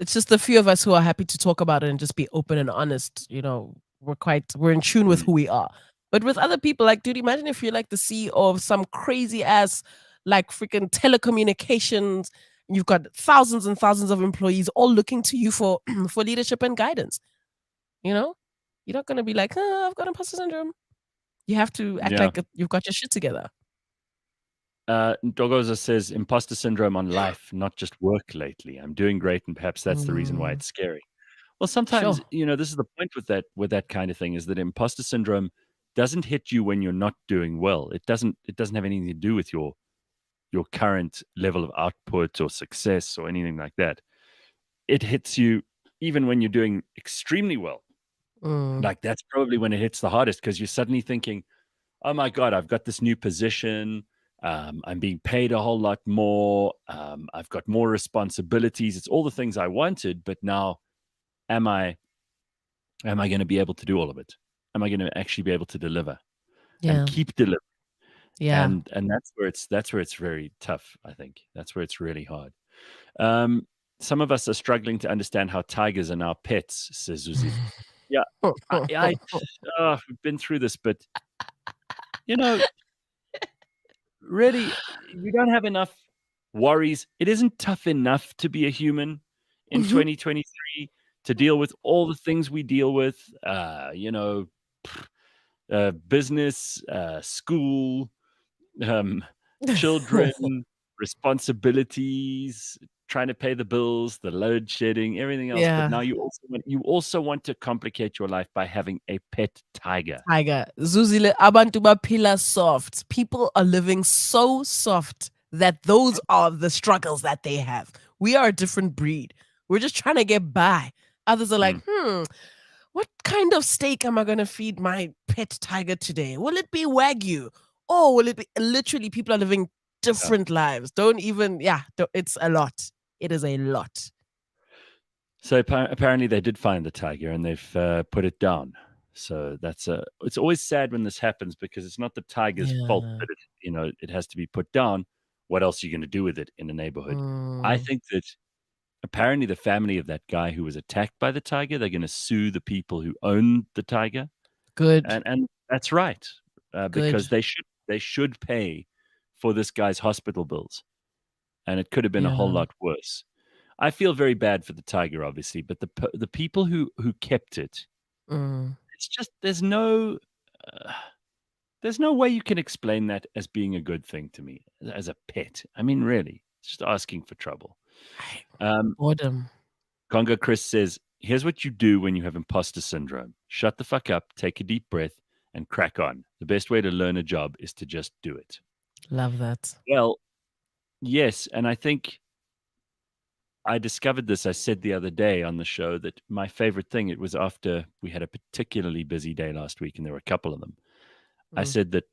It's just the few of us who are happy to talk about it and just be open and honest. You know, we're in tune with who we are. But with other people, like, dude, imagine if you're like the CEO of some crazy ass, like freaking telecommunications you've got thousands and thousands of employees all looking to you for for leadership and guidance. You know, you're not gonna be like, oh, I've got imposter syndrome. You have to act Yeah. like you've got your shit together. Dogoza says imposter syndrome on life, not just work lately. I'm doing great, and perhaps that's the reason why it's scary. Well, sometimes, Sure. this is the point with that kind of thing, is that imposter syndrome doesn't hit you when you're not doing well. It doesn't have anything to do with your current level of output or success or anything like that. It hits you even when you're doing extremely well. Like, that's probably when it hits the hardest, because you're suddenly thinking, oh my God, I've got this new position. I'm being paid a whole lot more. I've got more responsibilities. It's all the things I wanted, but now am I going to be able to do all of it? Am I going to actually be able to deliver Yeah. and keep delivering? Yeah. And that's where it's very tough. I think that's where it's really hard. Some of us are struggling to understand how tigers are now pets, says Zuzi. Yeah, we've been through this, but really, you don't have enough worries. It isn't tough enough to be a human in 2023 to deal with all the things we deal with. Business, school, children, responsibilities, trying to pay the bills, the load shedding, everything else. Yeah. But now you also want to complicate your life by having a pet tiger. Zuzile, abantu baphila soft. People are living so soft that those are the struggles that they have. We are a different breed. We're just trying to get by. Others are like, what kind of steak am I going to feed my pet tiger today? Will it be Wagyu? Or will it be literally people are living different lives? It's a lot. It is a lot. So apparently they did find the tiger and they've put it down. So it's always sad when this happens, because it's not the tiger's fault that it has to be put down. What else are you going to do with it in a neighborhood? I think that apparently the family of that guy who was attacked by the tiger, they're going to sue the people who own the tiger. Good. And that's right, because they should pay for this guy's hospital bills, and it could have been a whole lot worse. I feel very bad for the tiger, obviously, but the people who kept it, it's just there's no way you can explain that as being a good thing to me as a pet. I mean, really, it's just asking for trouble. Boredom. Congo Chris says, here's what you do when you have imposter syndrome. Shut the fuck up, take a deep breath, and crack on. The best way to learn a job is to just do it. Love that. Well, yes, and I think I discovered this. I said the other day on the show that my favorite thing, it was after we had a particularly busy day last week, and there were a couple of them. I said that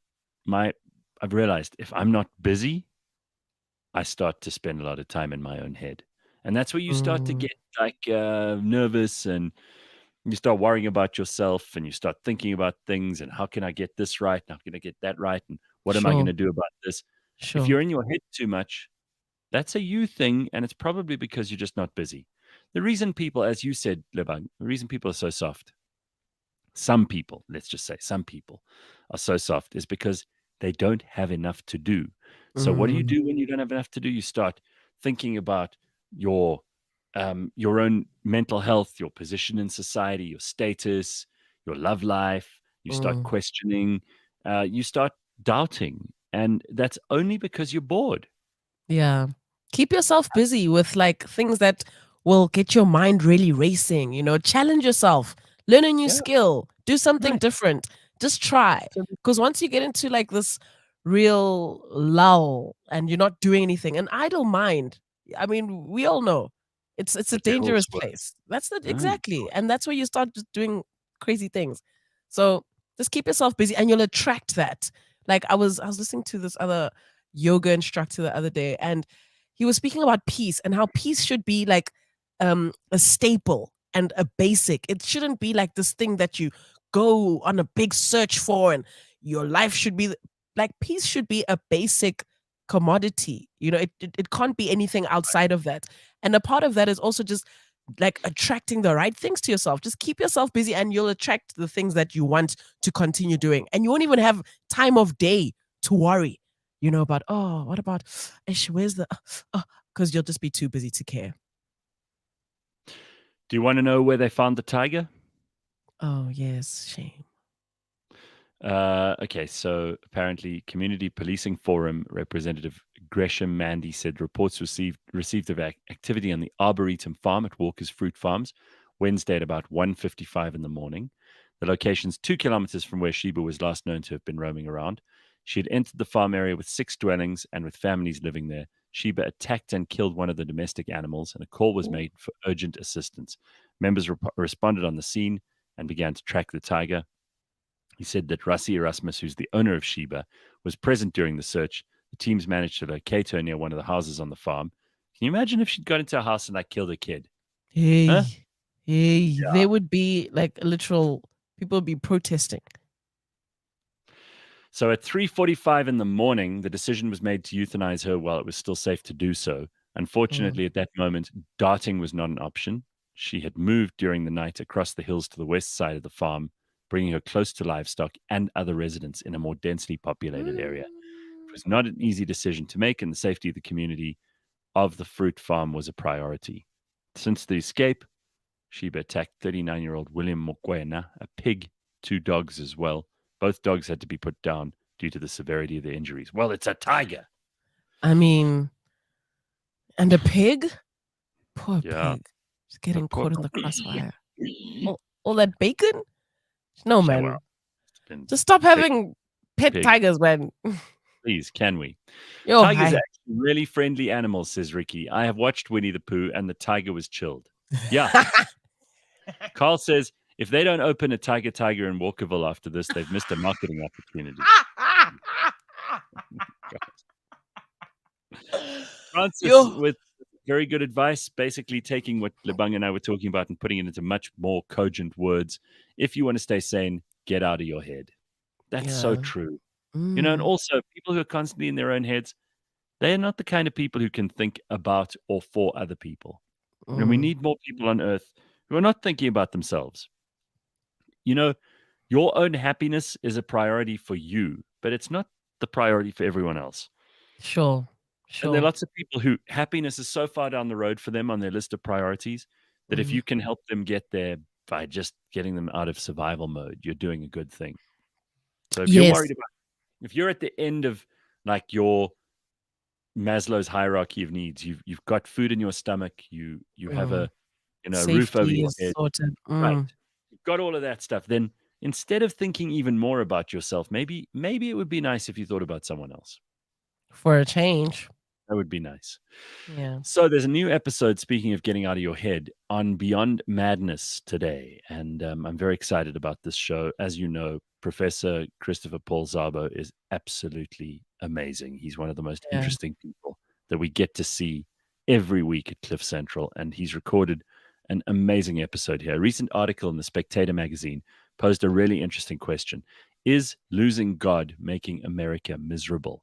I've realized if I'm not busy, I start to spend a lot of time in my own head. And that's where you start to get nervous, and you start worrying about yourself, and you start thinking about things, and how can I get this right? How can I get that right? And what am I going to do about this? Sure. If you're in your head too much, that's a you thing, and it's probably because you're just not busy. The reason people, as you said, Lebang, the reason people are so soft, some people, let's just say some people are so soft, is because they don't have enough to do. So what do you do when you don't have enough to do? You start thinking about your own mental health, your position in society, your status, your love life. You start questioning, you start doubting, and that's only because you're bored. Yeah. Keep yourself busy with like things that will get your mind really racing, challenge yourself, learn a new skill, do something different, just try. Because once you get into like this real lull and you're not doing anything, an idle mind, I mean, we all know it's a dangerous place. That's exactly. And that's where you start just doing crazy things. So just keep yourself busy and you'll attract that. Like I was listening to this other yoga instructor the other day, and he was speaking about peace and how peace should be like a staple and a basic. It shouldn't be like this thing that you go on a big search for, and your life should be like peace should be a basic commodity. It can't be anything outside of that. And a part of that is also just like attracting the right things to yourself. Just keep yourself busy and you'll attract the things that you want to continue doing. And you won't even have time of day to worry, about, what about, where's the, because you'll just be too busy to care. Do you want to know where they found the tiger? Oh, yes, shame. Okay, so apparently Community Policing Forum representative Gresham Mandy said reports received of activity on the Arboretum farm at Walker's Fruit Farms Wednesday at about 1:55 in the morning. The location's 2 kilometers from where Sheba was last known to have been roaming around. She had entered the farm area with 6 dwellings and with families living there. Sheba attacked and killed one of the domestic animals, and a call was made for urgent assistance. Members responded on the scene and began to track the tiger. He said that Rassi Erasmus, who's the owner of Sheba, was present during the search. The teams managed to locate her near one of the houses on the farm. Can you imagine if she'd got into a house and killed a kid? Hey, Huh? hey, there would be like literal people would be protesting. So at 3:45 in the morning, the decision was made to euthanize her while it was still safe to do so. Unfortunately, at that moment, darting was not an option. She had moved during the night across the hills to the west side of the farm, bringing her close to livestock and other residents in a more densely populated area. It was not an easy decision to make, and the safety of the community of the fruit farm was a priority. Since the escape, Sheba attacked 39-year-old William Mokwena, a pig, 2 dogs as well. Both dogs had to be put down due to the severity of the injuries. Well, it's a tiger. I mean, and a pig? Poor Yeah. pig. Just getting poor caught in the crossfire. All that bacon? No, Yeah, man. well, it's been Just stop having pet pig. tigers, man. Please, can we? Yo, Tigers hi. are actually really friendly animals, says Ricky. I have watched Winnie the Pooh, and the tiger was chilled. Yeah. Carl says, if they don't open a tiger in Walkerville after this, they've missed a marketing opportunity. Francis Yo. with very good advice, basically taking what Lebang and I were talking about and putting it into much more cogent words. If you want to stay sane, get out of your head. That's so Yeah. true. You know, and also people who are constantly in their own heads, they're not the kind of people who can think about or for other people. And we need more people on earth who are not thinking about themselves. You know, your own happiness is a priority for you, but it's not the priority for everyone else. Sure. And there are lots of people who happiness is so far down the road for them on their list of priorities that if you can help them get there by just getting them out of survival mode, you're doing a good thing. So if you're worried about, if you're at the end of like your Maslow's hierarchy of needs, you've got food in your stomach, you have a roof over Safety your is head, sorted. right? You've got all of that stuff. Then instead of thinking even more about yourself, maybe it would be nice if you thought about someone else. For a change. That would be nice. Yeah. So there's a new episode, speaking of getting out of your head, on Beyond Madness today. And I'm very excited about this show. As you know, Professor Christopher Paul Szabo is absolutely amazing. He's one of the most interesting people that we get to see every week at Cliff Central. And he's recorded an amazing episode here. A recent article in the Spectator magazine posed a really interesting question. Is losing God making America miserable?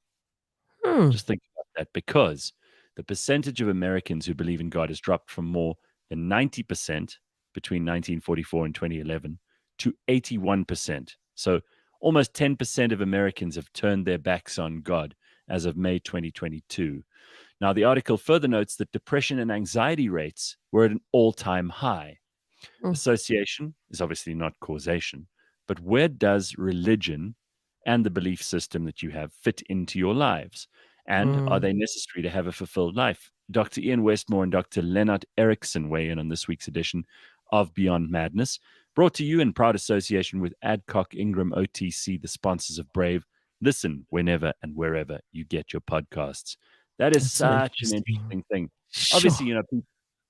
Just think about that, because the percentage of Americans who believe in God has dropped from more than 90% between 1944 and 2011 to 81%. So almost 10% of Americans have turned their backs on God as of May 2022. Now, the article further notes that depression and anxiety rates were at an all-time high. Association is obviously not causation, but where does religion and the belief system that you have fit into your lives? And are they necessary to have a fulfilled life? Dr. Ian Westmore and Dr. Lennart Eriksson weigh in on this week's edition of Beyond Madness, brought to you in proud association with Adcock Ingram OTC, the sponsors of Brave. Listen whenever and wherever you get your podcasts. That is such an interesting thing. Obviously, you know,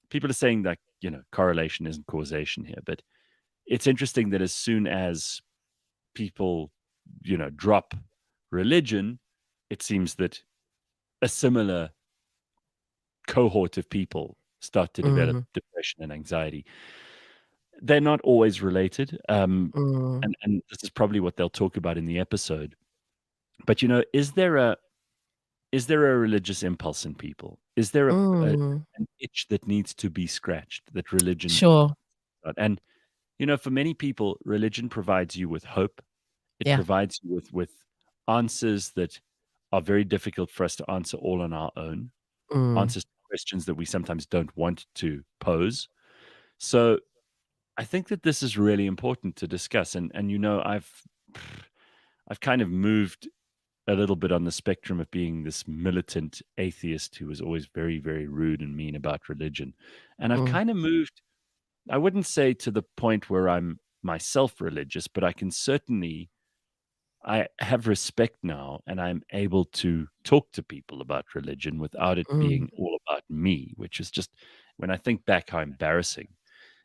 people are saying that, you know, correlation isn't causation here, but it's interesting that as soon as people, you know, drop religion, it seems that a similar cohort of people start to develop depression and anxiety. They're not always related. And this is probably what they'll talk about in the episode. But, you know, is there a religious impulse in people? Is there an itch that needs to be scratched that religion? Sure. And, you know, for many people, religion provides you with hope. It provides you with answers that are very difficult for us to answer all on our own. Answers to questions that we sometimes don't want to pose. So I think that this is really important to discuss. And I've kind of moved a little bit on the spectrum of being this militant atheist who was always very, very rude and mean about religion. And I've kind of moved, I wouldn't say to the point where I'm myself religious, but I have respect now, and I'm able to talk to people about religion without it being all about me, which is just, when I think back how embarrassing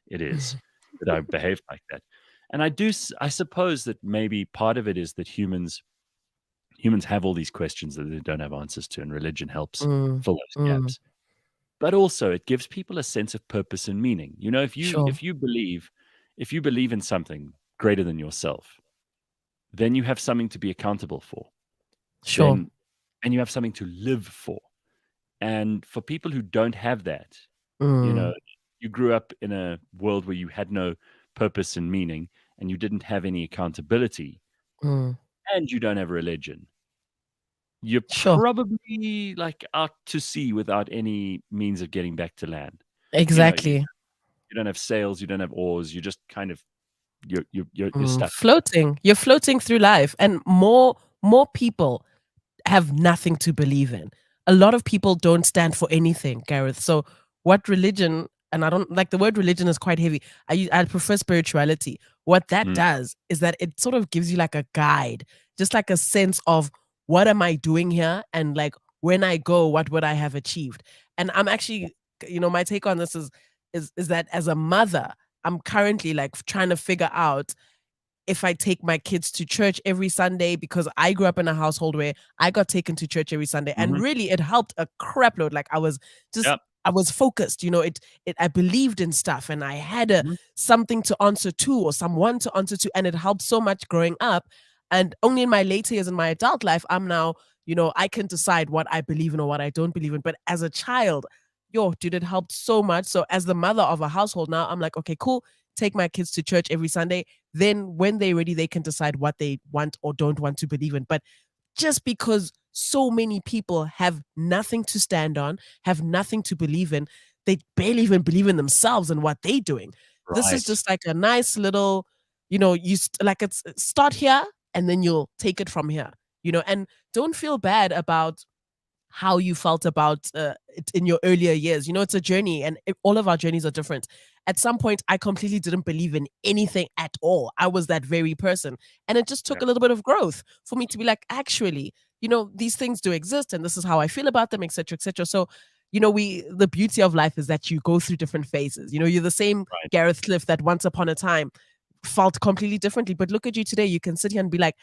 it is that I behaved like that. And I suppose that maybe part of it is that humans have all these questions that they don't have answers to, and religion helps fill those gaps. But also it gives people a sense of purpose and meaning. Sure. If you believe in something greater than yourself, then you have something to be accountable for. Sure. And you have something to live for. And for people who don't have that, you grew up in a world where you had no purpose and meaning, and you didn't have any accountability, and you don't have religion, you're Sure. probably like out to sea without any means of getting back to land. Exactly. You don't have sails, you don't have oars, you just kind of you're stuck. Floating. You're floating through life, and more people have nothing to believe in. A lot of people don't stand for anything, Gareth. So what religion, and I don't like the word religion is quite heavy. I prefer spirituality. What that does is that it sort of gives you like a guide, just like a sense of what am I doing here, and like when I go, what would I have achieved? And I'm actually, my take on this is that as a mother, I'm currently like trying to figure out if I take my kids to church every Sunday, because I grew up in a household where I got taken to church every Sunday, and really it helped a crap load. Like I was focused, I believed in stuff, and I had something to answer to, or someone to answer to, and it helped so much growing up. And only in my later years in my adult life, I'm now, I can decide what I believe in or what I don't believe in. But as a child, dude, it helped so much. So as the mother of a household now, I'm like, okay, cool. Take my kids to church every Sunday. Then when they're ready, they can decide what they want or don't want to believe in. But just because so many people have nothing to stand on, have nothing to believe in, they barely even believe in themselves and what they're doing. This is just like a nice little, it's start here and then you'll take it from here, and don't feel bad about how you felt about it in your earlier years. It's a journey, and all of our journeys are different. At some point, I completely didn't believe in anything at all. I was that very person. And it just took a little bit of growth for me to be like, actually, these things do exist, and this is how I feel about them, etc., etc. So, the beauty of life is that you go through different phases. You're the same Gareth Cliff that once upon a time felt completely differently. But look at you today. You can sit here and be like,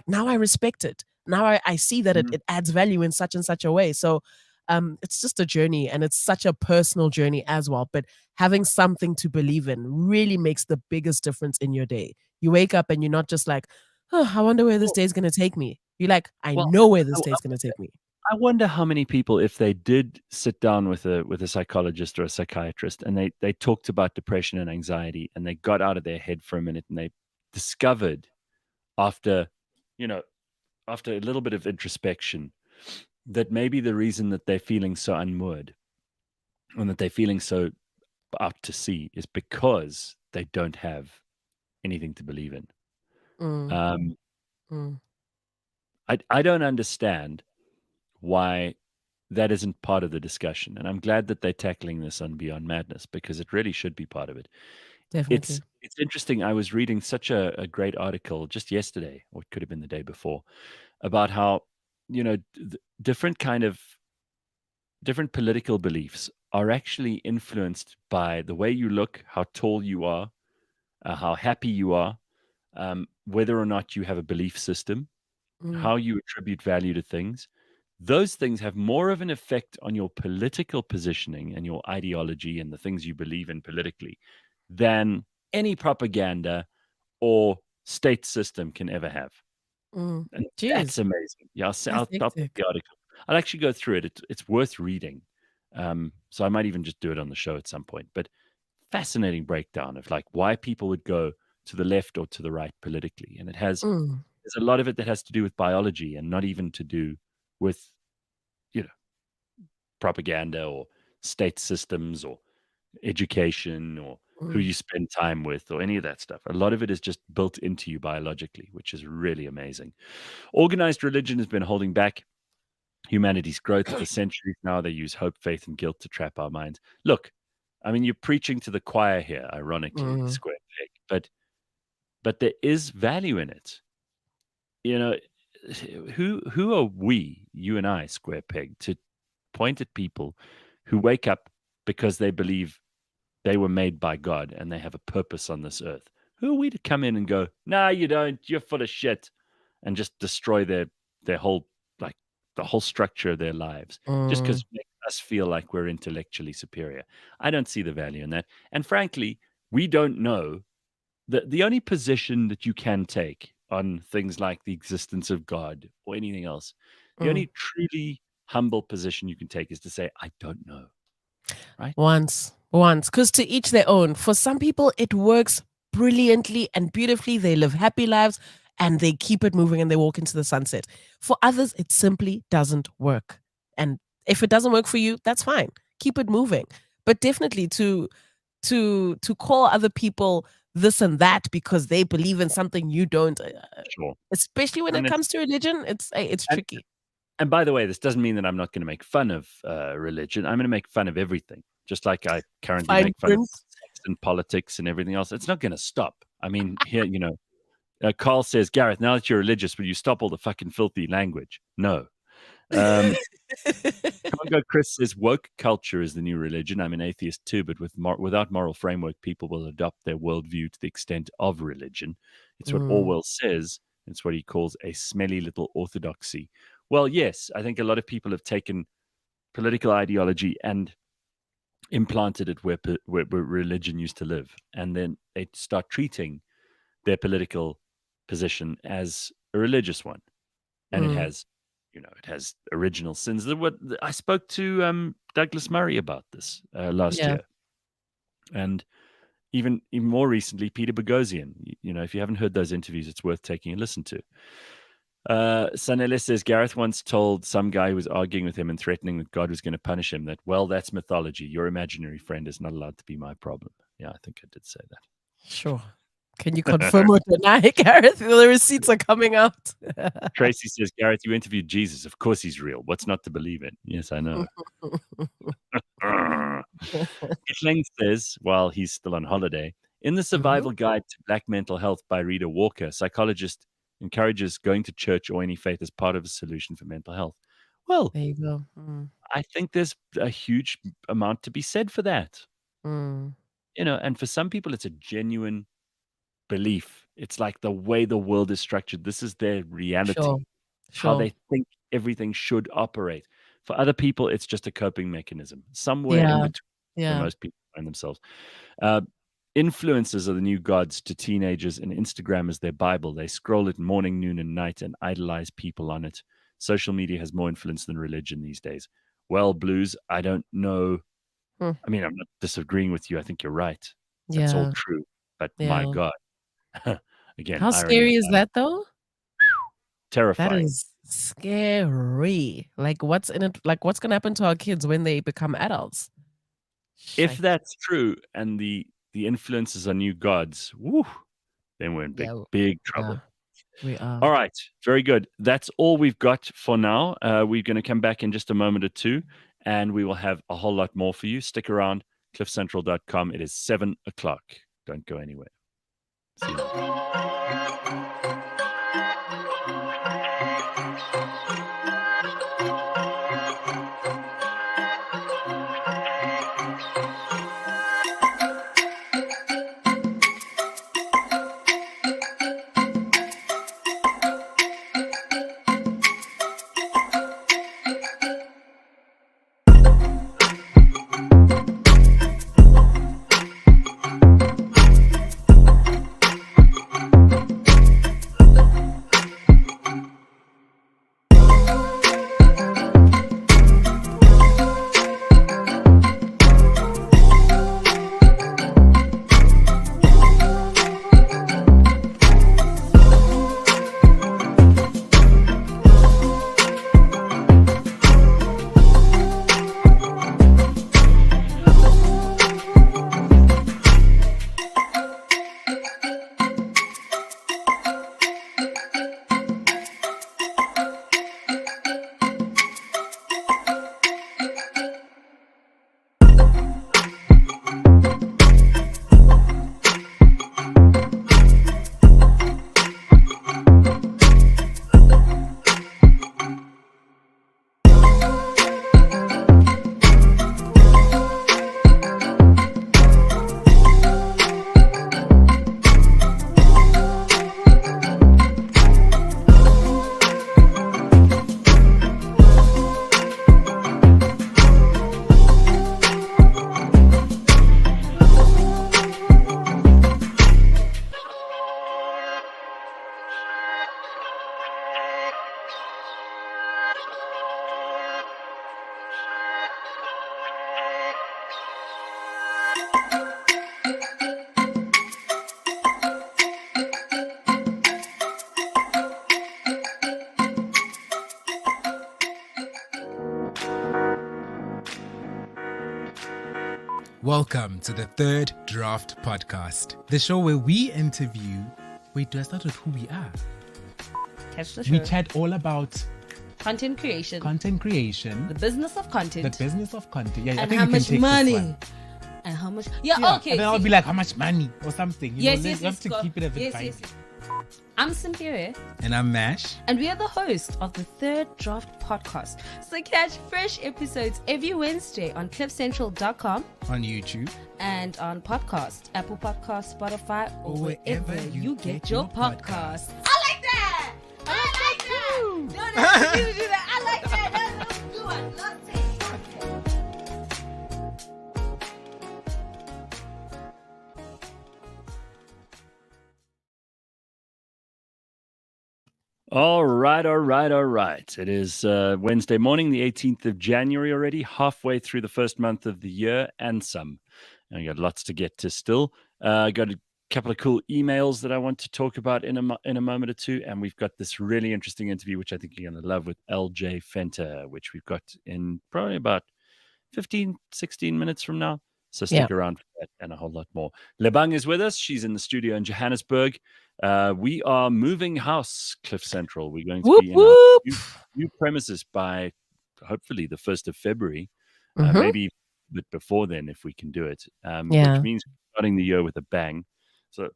now I respect it. Now I see that it adds value in such and such a way. So it's just a journey, and it's such a personal journey as well. But having something to believe in really makes the biggest difference in your day. You wake up and you're not just like, oh, I wonder where this day is going to take me. You're like, I know where this day is going to take me. I wonder how many people, if they did sit down with a psychologist or a psychiatrist, and they talked about depression and anxiety, and they got out of their head for a minute, and they discovered after a little bit of introspection, that maybe the reason that they're feeling so unmoored and that they're feeling so out to sea is because they don't have anything to believe in. I don't understand why that isn't part of the discussion. And I'm glad that they're tackling this on Beyond Madness, because it really should be part of it. Definitely. It's interesting. I was reading such a great article just yesterday, or it could have been the day before, about how different political beliefs are actually influenced by the way you look, how tall you are, how happy you are, whether or not you have a belief system, how you attribute value to things. Those things have more of an effect on your political positioning and your ideology and the things you believe in politically than any propaganda or state system can ever have. And that's amazing. Yeah, I'll put the article. I'll actually go through it. It's worth reading. So I might even just do it on the show at some point. But fascinating breakdown of like why people would go to the left or to the right politically. And there's a lot of it that has to do with biology, and not even to do with propaganda or state systems or education or who Mm. you spend time with or any of that stuff. A lot of it is just built into you biologically, which is really amazing. Organized religion has been holding back humanity's growth for centuries now. They use hope, faith, and guilt to trap our minds. Look, I mean, you're preaching to the choir here, ironically, Mm. Square Peg, but there is value in it. You know, who are we, you and I, Square Peg, to point at people who wake up because they believe they were made by God and they have a purpose on this earth? Who are we to come in and go, nah, you don't, you're full of shit, and just destroy their whole, like, the whole structure of their lives just because Mm. it makes us feel like we're intellectually superior? I don't see the value in that. And frankly, we don't know. The only position that you can take on things like the existence of God or anything else, the Mm. only truly humble position you can take is to say, I don't know. Right? Once, because to each their own. For some people, it works brilliantly and beautifully. They live happy lives and they keep it moving and they walk into the sunset. For others, it simply doesn't work. And if it doesn't work for you, that's fine. Keep it moving. But definitely to call other people this and that because they believe in something you don't, Sure. especially when And it comes to religion, it's and, tricky. and by the way, this doesn't mean that I'm not going to make fun of religion. I'm going to make fun of everything, just like I currently Fine make fun of print. sex and politics and everything else. It's not going to stop. I mean, here, Carl says, Gareth, now that you're religious, will you stop all the fucking filthy language? No. Congo Chris says, woke culture is the new religion. I'm an atheist too, but without moral framework, people will adopt their worldview to the extent of religion. It's what Mm. Orwell says. It's what he calls a smelly little orthodoxy. Well, yes, I think a lot of people have taken political ideology and implanted it where religion used to live. And then they start treating their political position as a religious one. And it Mm. has, it has original sins. I spoke to Douglas Murray about this last Yeah. year. And even more recently, Peter Boghossian. If you haven't heard those interviews, it's worth taking a listen to. Sanele says, Gareth once told some guy who was arguing with him and threatening that God was going to punish him that, well, that's mythology. Your imaginary friend is not allowed to be my problem. Yeah, I think I did say that. Sure. Can you confirm or deny, Gareth? The receipts are coming out. Tracy says, Gareth, you interviewed Jesus. Of course he's real. What's not to believe in? Yes, I know. Itling says, while he's still on holiday, in the Survival Guide to Black Mental Health by Rita Walker, a psychologist encourages going to church or any faith as part of a solution for mental health. Well, There you go. Mm. I think there's a huge amount to be said for that. Mm. And for some people, it's a genuine belief. It's like the way the world is structured. This is their reality, Sure. how they think everything should operate. For other people, it's just a coping mechanism, somewhere in between where most people find themselves. Influencers are the new gods to teenagers, and Instagram is their Bible. They scroll it morning, noon, and night and idolize people on it. Social media has more influence than religion these days. Well, Blues, I don't know. I mean, I'm not disagreeing with you. I think you're right. That's all true. But my God. Again, how scary is that though? Terrifying. That is scary. Like, what's in it? Like, what's gonna happen to our kids when they become adults? If that's true, and the influences are new gods, then we're in big trouble. Yeah, we are. All right, very good. That's all we've got for now. We're going to come back in just a moment or two, and we will have a whole lot more for you. Stick around, cliffcentral.com. It is 7 o'clock. Don't go anywhere. See you. Welcome to the Third Draft Podcast, the show where we interview. Wait, do I start with who we are? Catch the show. We chat all about Content creation. the business of content. business of content. Yeah, I and think how you can much take this money. one. And how much. Yeah, Yeah, okay. and then I'll see- be like, how much money or something. You yes, know, yes, you have yes. to go. keep it a bit yes, fine. yes. I'm Cynthia, And I'm Mash. and we are the host of the Third Draft Podcast. So catch fresh episodes every Wednesday on cliffcentral.com On YouTube. and on podcast, Apple Podcasts, Spotify, or wherever you get your podcasts. I like that. I like that. No, do that. I like that. That's good. Love it. All right. It is Wednesday morning, the 18th of January already, halfway through the first month of the year and some. And I got lots to get to still. I got a couple of cool emails that I want to talk about in a moment or two. And we've got this really interesting interview, which I think you're going to love, with LJ Fenter, which we've got in probably about 15, 16 minutes from now. So stick around for that and a whole lot more. Lebang is with us. She's in the studio in Johannesburg. We are moving house, Cliff Central. We're going to Whoop, be in whoop. our new premises by hopefully the 1st of February, Mhm. maybe a bit before then if we can do it, Yeah. which means we're starting the year with a bang. So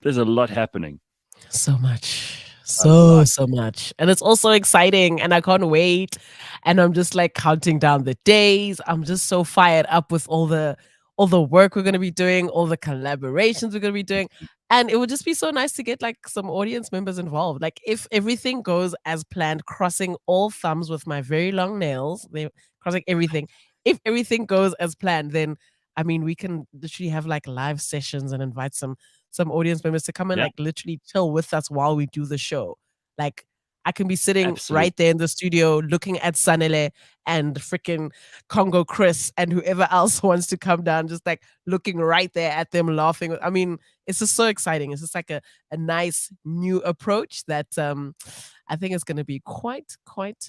there's a lot happening. So much. lot. So much. And it's also exciting and I can't wait. And I'm just like counting down the days. I'm just so fired up with all the work we're going to be doing, all the collaborations we're going to be doing. And it would just be so nice to get like some audience members involved. Like if everything goes as planned, crossing all thumbs with my very long nails, they're crossing everything. If everything goes as planned, then I mean we can literally have like live sessions and invite some audience members to come and Yeah. like literally chill with us while we do the show. Like I can be sitting Absolutely. right there in the studio looking at Sanele and freaking Congo Chris and whoever else wants to come down, just like looking right there at them laughing. I mean, it's just so exciting. It's just like a nice new approach that I think is going to be quite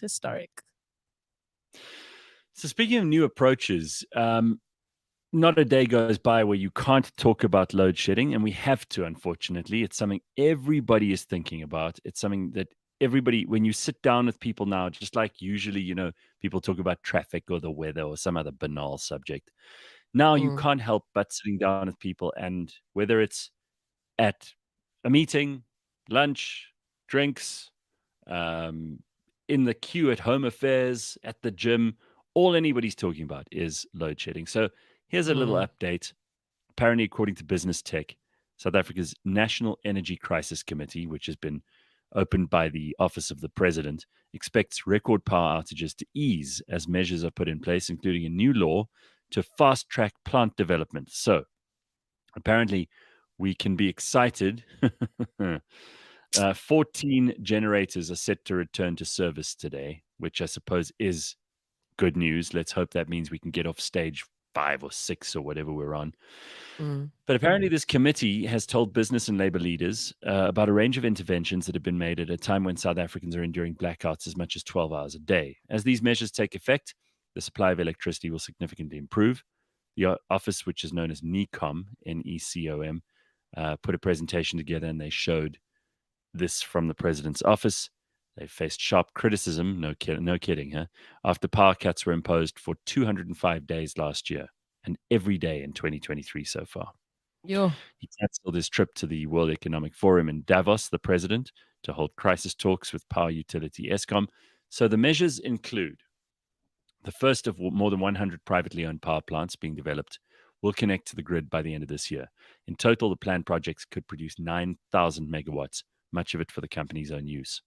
historic. So speaking of new approaches, not a day goes by where you can't talk about load shedding, and we have to, unfortunately. It's something everybody is thinking about. It's something that everybody, when you sit down with people now, just like usually, people talk about traffic or the weather or some other banal subject. Now you Mm. can't help but sitting down with people, and whether it's at a meeting, lunch, drinks, in the queue at home affairs, at the gym, all anybody's talking about is load shedding. So here's a little update. Apparently, according to Business Tech, South Africa's National Energy Crisis Committee, which has been opened by the Office of the President, expects record power outages to ease as measures are put in place, including a new law to fast track plant development. So apparently, we can be excited. 14 generators are set to return to service today, which I suppose is good news. Let's hope that means we can get off stage 5 or 6 or whatever we're on. Mm. But apparently, this committee has told business and labor leaders about a range of interventions that have been made at a time when South Africans are enduring blackouts as much as 12 hours a day. As these measures take effect, the supply of electricity will significantly improve. The office, which is known as NECOM, NECOM, put a presentation together, and they showed this from the president's office. They faced sharp criticism, no kidding, huh? After power cuts were imposed for 205 days last year and every day in 2023 so far. Yo. He cancelled his trip to the World Economic Forum in Davos, the president, to hold crisis talks with power utility Eskom. So the measures include the first of more than 100 privately owned power plants being developed will connect to the grid by the end of this year. In total, the planned projects could produce 9,000 megawatts, much of it for the company's own use.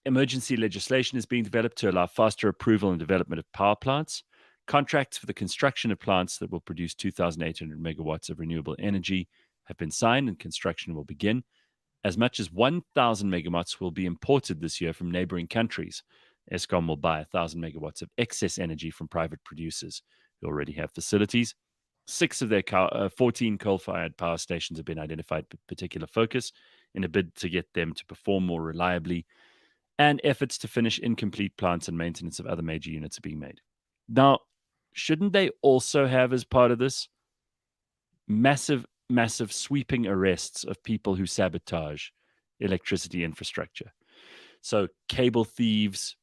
Emergency legislation is being developed to allow faster approval and development of power plants. Contracts for the construction of plants that will produce 2,800 megawatts of renewable energy have been signed, and construction will begin. As much as 1,000 megawatts will be imported this year from neighboring countries. Eskom will buy 1,000 megawatts of excess energy from private producers who already have facilities. 6 of their 14 coal-fired power stations have been identified with particular focus in a bid to get them to perform more reliably, and efforts to finish incomplete plants and maintenance of other major units are being made. Now, shouldn't they also have, as part of this, massive sweeping arrests of people who sabotage electricity infrastructure? So cable thieves,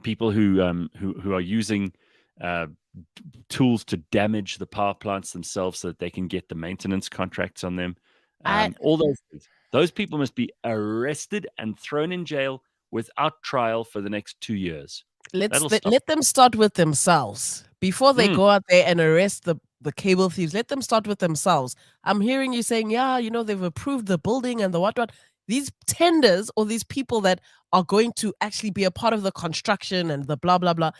people who are using tools to damage the power plants themselves so that they can get the maintenance contracts on them. All those things. Those people must be arrested and thrown in jail without trial for the next 2 years. Let them start with themselves before they go out there and arrest the cable thieves. Let them start with themselves. I'm hearing you saying, yeah, they've approved the building and the what. These tenders or these people that are going to actually be a part of the construction and the blah, blah, blah.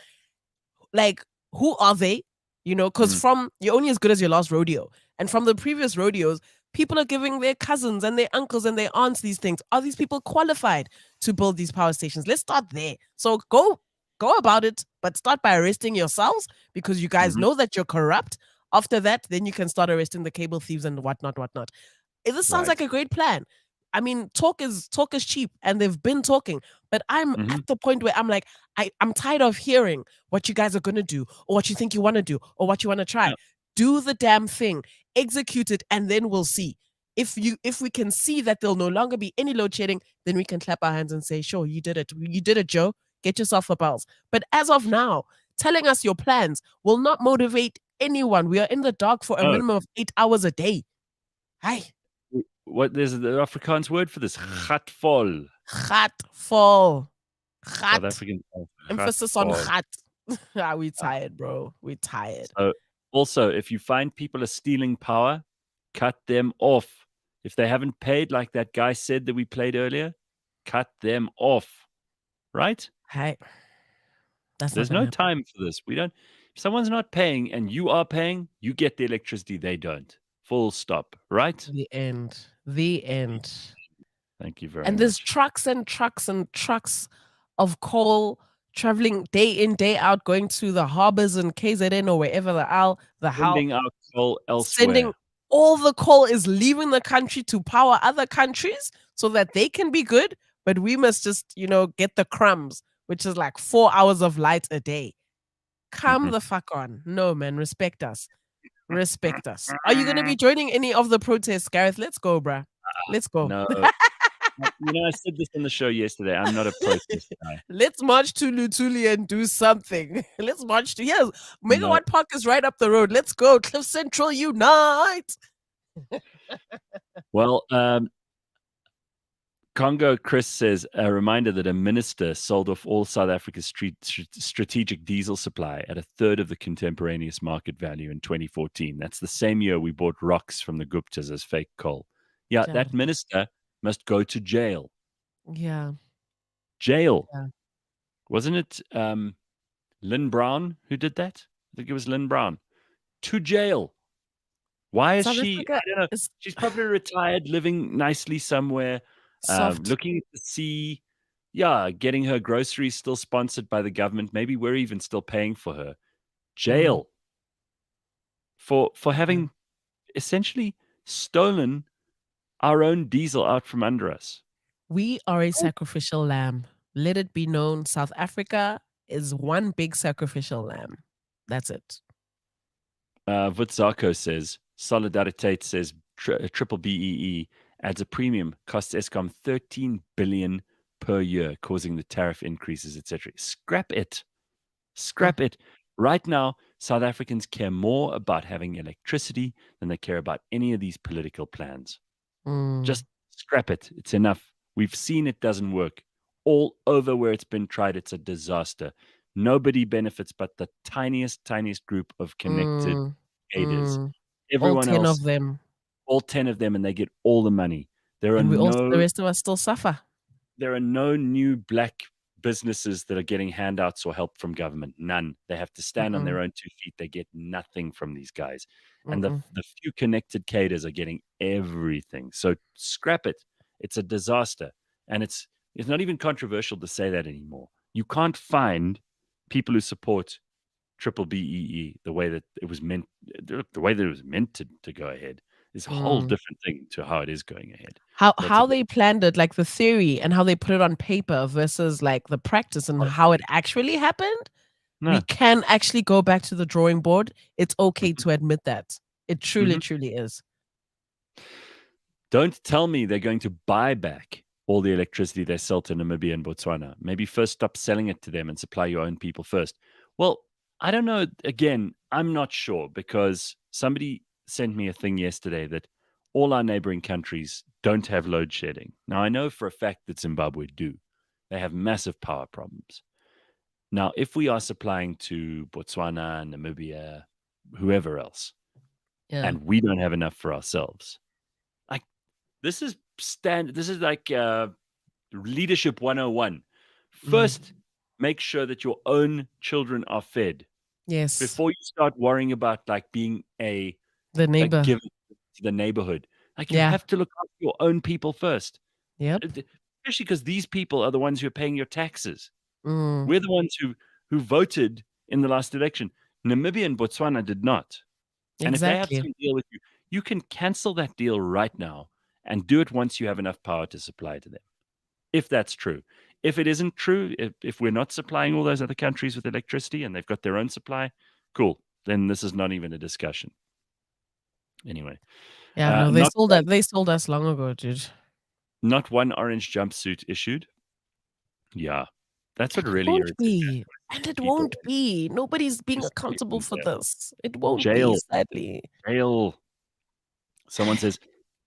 Like, who are they? Because from you're only as good as your last rodeo. And from the previous rodeos, people are giving their cousins and their uncles and their aunts these things. Are these people qualified to build these power stations? Let's start there. So go about it, but start by arresting yourselves because you guys know that you're corrupt. After that, then you can start arresting the cable thieves and whatnot. This sounds like a great plan. I mean, talk is cheap, and they've been talking. But I'm at the point where I'm like, I'm tired of hearing what you guys are going to do or what you think you want to do or what you want to try. Yeah. Do the damn thing, execute it, and then we'll see. If we can see that there'll no longer be any load shedding, then we can clap our hands and say, sure, you did it. You did it, Joe. Get yourself a bells. But as of now, telling us your plans will not motivate anyone. We are in the dark for a minimum of 8 hours a day. Hi. There's the Afrikaans word for this. Gatvol. Gatvol. South African. Emphasis on gat. We tired, bro. We tired. Also, if you find people are stealing power, cut them off. If they haven't paid, like that guy said that we played earlier, cut them off. Right? Hey. There's no time for this. If someone's not paying and you are paying, you get the electricity, they don't. Full stop. Right? The end. Thank you very much. And there's trucks and trucks and trucks of coal traveling day in, day out, going to the harbors in KZN or wherever sending out coal elsewhere. Sending all the coal is leaving the country to power other countries so that they can be good. But we must just, get the crumbs, which is like 4 hours of light a day. Come the fuck on. No, man, respect us. Respect us. Are you going to be joining any of the protests, Gareth? Let's go, bruh. Let's go. No. I said this on the show yesterday. I'm not a protest guy. Let's march to Lutuli and do something. Let's march to Megawatt Park is right up the road. Let's go. Cliff Central unite. Well, Congo Chris says a reminder that a minister sold off all South Africa's strategic diesel supply at a third of the contemporaneous market value in 2014. That's the same year we bought rocks from the Guptas as fake coal. Yeah, that minister must go to jail. Yeah. Jail. Yeah. Wasn't it Lynn Brown who did that? I think it was Lynn Brown. To jail. Why is she? I don't know. She's probably retired, living nicely somewhere. Looking at the sea, getting her groceries still sponsored by the government. Maybe we're even still paying for her. Jail for having essentially stolen our own diesel out from under us. We are a sacrificial lamb. Let it be known, South Africa is one big sacrificial lamb. That's it. Vutzako says, Solidarite says, triple BEE adds a premium, costs Eskom 13 billion per year, causing the tariff increases, etc. Scrap it. Right now, South Africans care more about having electricity than they care about any of these political plans. Just scrap it. It's enough. We've seen it doesn't work. All over where it's been tried, it's a disaster. Nobody benefits but the tiniest group of connected aiders. Everyone all 10 else, of them. All 10 of them, and they get all the money. The rest of us still suffer. There are no new black businesses that are getting handouts or help from government. None. They have to stand on their own 2 feet. They get nothing from these guys. And the few connected cadres are getting everything. So scrap it. It's a disaster. And it's not even controversial to say that anymore. You can't find people who support triple BEE the way that it was meant to go ahead. Is a whole different thing to how it is going ahead. How they planned it, like the theory and how they put it on paper versus like the practice and how it actually happened. No. we can actually go back to the drawing board. It's okay to admit that. It truly, truly is. Don't tell me they're going to buy back all the electricity they sell to Namibia and Botswana. Maybe first stop selling it to them and supply your own people first. Well, I don't know. Again, I'm not sure because somebody sent me a thing yesterday that all our neighboring countries don't have load shedding. Now, I know for a fact that Zimbabwe do. They have massive power problems. Now, if we are supplying to Botswana, Namibia, whoever else, Yeah. and we don't have enough for ourselves, like this is like leadership 101. First, make sure that your own children are fed Yes. before you start worrying about like being a The neighbor. given to the neighborhood. Like you Yeah. have to look after your own people first. Yep. Especially because these people are the ones who are paying your taxes. Mm. We're the ones who voted in the last election. Namibia and Botswana did not. And if they have Exactly. some deal with you, you can cancel that deal right now and do it once you have enough power to supply to them. If that's true. If it isn't true, if we're not supplying all those other countries with electricity and they've got their own supply, cool. Then this is not even a discussion. Anyway. Yeah, no, they not sold one- that. They sold us long ago, dude. Not one orange jumpsuit issued. Yeah. That's what And really it won't irritates be. me. And it people. won't be. Nobody's being Just accountable for jail. this. It won't Jail. be, sadly. Hail. Someone says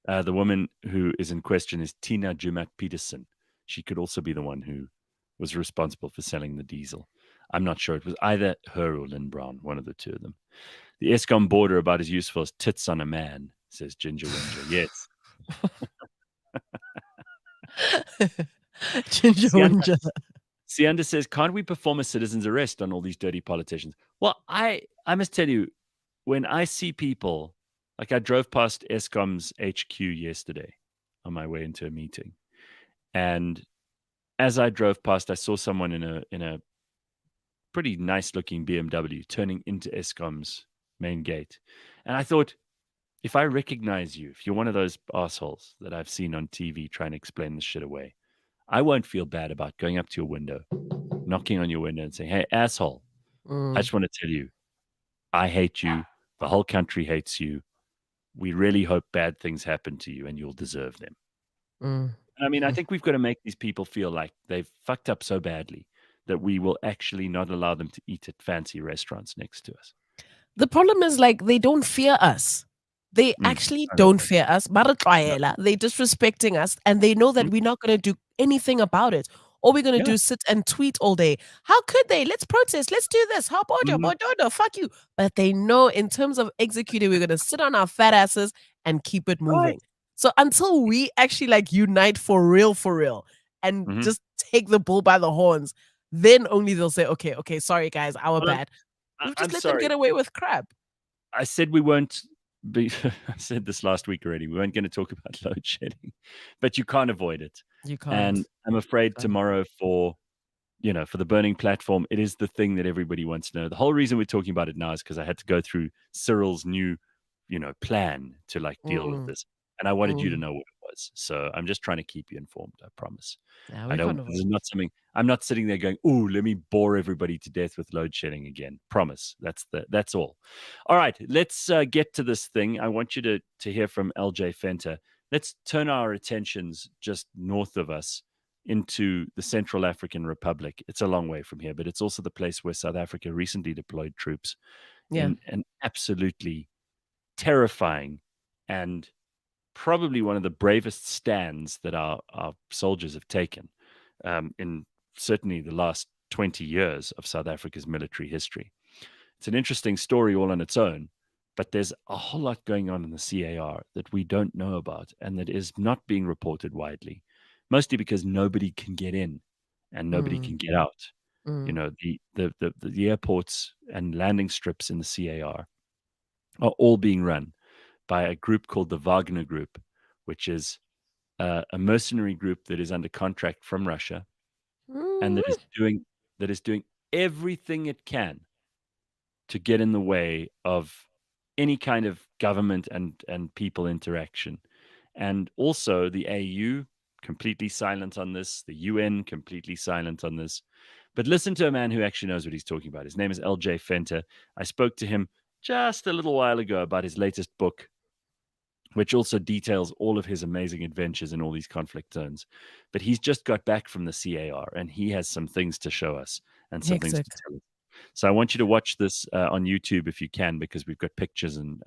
the woman who is in question is Tina Jumat Peterson. She could also be the one who was responsible for selling the diesel. I'm not sure. It was either her or Lynn Brown, one of the two of them. The Eskom border about as useful as tits on a man, says Ginger Winger. Yes. Ginger Winger. Sianda says, can't we perform a citizen's arrest on all these dirty politicians? Well, I must tell you, when I see people, like I drove past Eskom's HQ yesterday on my way into a meeting. And as I drove past, I saw someone in a pretty nice looking BMW turning into Eskom's main gate. And I thought, if I recognize you, if you're one of those assholes that I've seen on TV trying to explain this shit away, I won't feel bad about going up to your window, knocking on your window and saying, hey, asshole, I just want to tell you, I hate you. The whole country hates you. We really hope bad things happen to you and you'll deserve them. I mean, I think we've got to make these people feel like they've fucked up so badly that we will actually not allow them to eat at fancy restaurants next to us. The problem is, like, they don't fear us. They actually don't fear us. They're disrespecting us, and they know that we're not going to do anything about it. All we're going to do is sit and tweet all day. How could they? Let's protest. Let's do this. How about you? Fuck you. But they know in terms of executing, we're going to sit on our fat asses and keep it moving. Right. So until we actually like unite for real, and just take the bull by the horns, then only they'll say, okay, sorry guys, our bad. We've just let them get away with crap. I said we weren't. I said this last week already. We weren't going to talk about load shedding, but you can't avoid it. You can't. And I'm afraid tomorrow for the burning platform, it is the thing that everybody wants to know. The whole reason we're talking about it now is because I had to go through Cyril's new, plan to like deal with this, and I wanted you to know what it was. So I'm just trying to keep you informed. I promise. Yeah, This is not something. I'm not sitting there going, "Ooh, let me bore everybody to death with load shedding again." Promise. That's all. All right, let's get to this thing. I want you to hear from LJ Fenter. Let's turn our attentions just north of us into the Central African Republic. It's a long way from here, but it's also the place where South Africa recently deployed troops in an absolutely terrifying and probably one of the bravest stands that our soldiers have taken in certainly the last 20 years of South Africa's military history. It's an interesting story all on its own, but there's a whole lot going on in the CAR that we don't know about and that is not being reported widely, mostly because nobody can get in and nobody can get out. The airports and landing strips in the CAR are all being run by a group called the Wagner Group, which is a mercenary group that is under contract from Russia and that is doing everything it can to get in the way of any kind of government and people interaction. And also the AU, completely silent on this, the UN, completely silent on this. But listen to a man who actually knows what he's talking about. His name is LJ Fenter. I spoke to him just a little while ago about his latest book, which also details all of his amazing adventures in all these conflict zones. But he's just got back from the CAR, and he has some things to show us and some things to tell us. So I want you to watch this on YouTube if you can, because we've got pictures and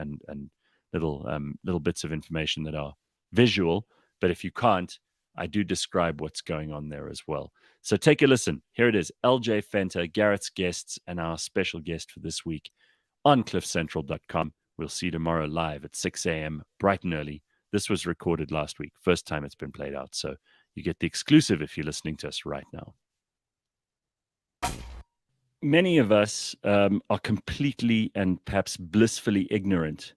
little bits of information that are visual. But if you can't, I do describe what's going on there as well. So take a listen. Here it is. LJ Fenter, Gareth's guests, and our special guest for this week on cliffcentral.com. We'll see you tomorrow live at 6 a.m. bright and early. This was recorded last week. First time it's been played out. So you get the exclusive if you're listening to us right now. Many of us are completely and perhaps blissfully ignorant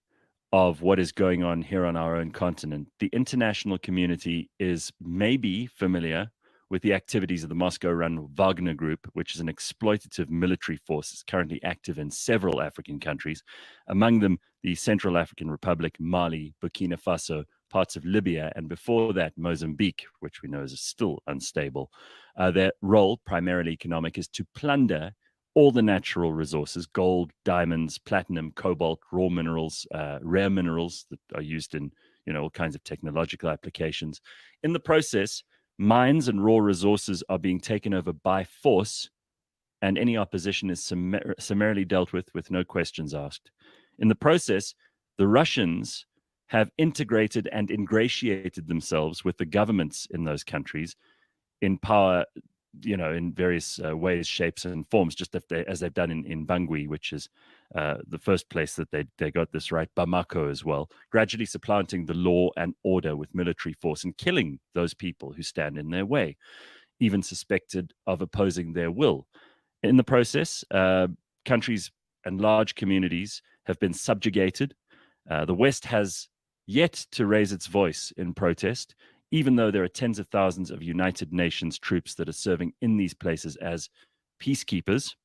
of what is going on here on our own continent. The international community is maybe familiar with the activities of the Moscow-run Wagner Group, which is an exploitative military force currently active in several African countries, among them the Central African Republic, Mali, Burkina Faso, parts of Libya, and before that, Mozambique, which we know is still unstable. Their role, primarily economic, is to plunder all the natural resources: gold, diamonds, platinum, cobalt, raw minerals, rare minerals that are used in all kinds of technological applications. In the process, mines and raw resources are being taken over by force, and any opposition is summarily dealt with no questions asked. In the process, the Russians have integrated and ingratiated themselves with the governments in those countries in power, in various ways, shapes, and forms, just as they've done in Bangui, which is the first place that they got this right, Bamako as well, gradually supplanting the law and order with military force and killing those people who stand in their way, even suspected of opposing their will. In the process, countries and large communities have been subjugated. The West has yet to raise its voice in protest, even though there are tens of thousands of United Nations troops that are serving in these places as peacekeepers.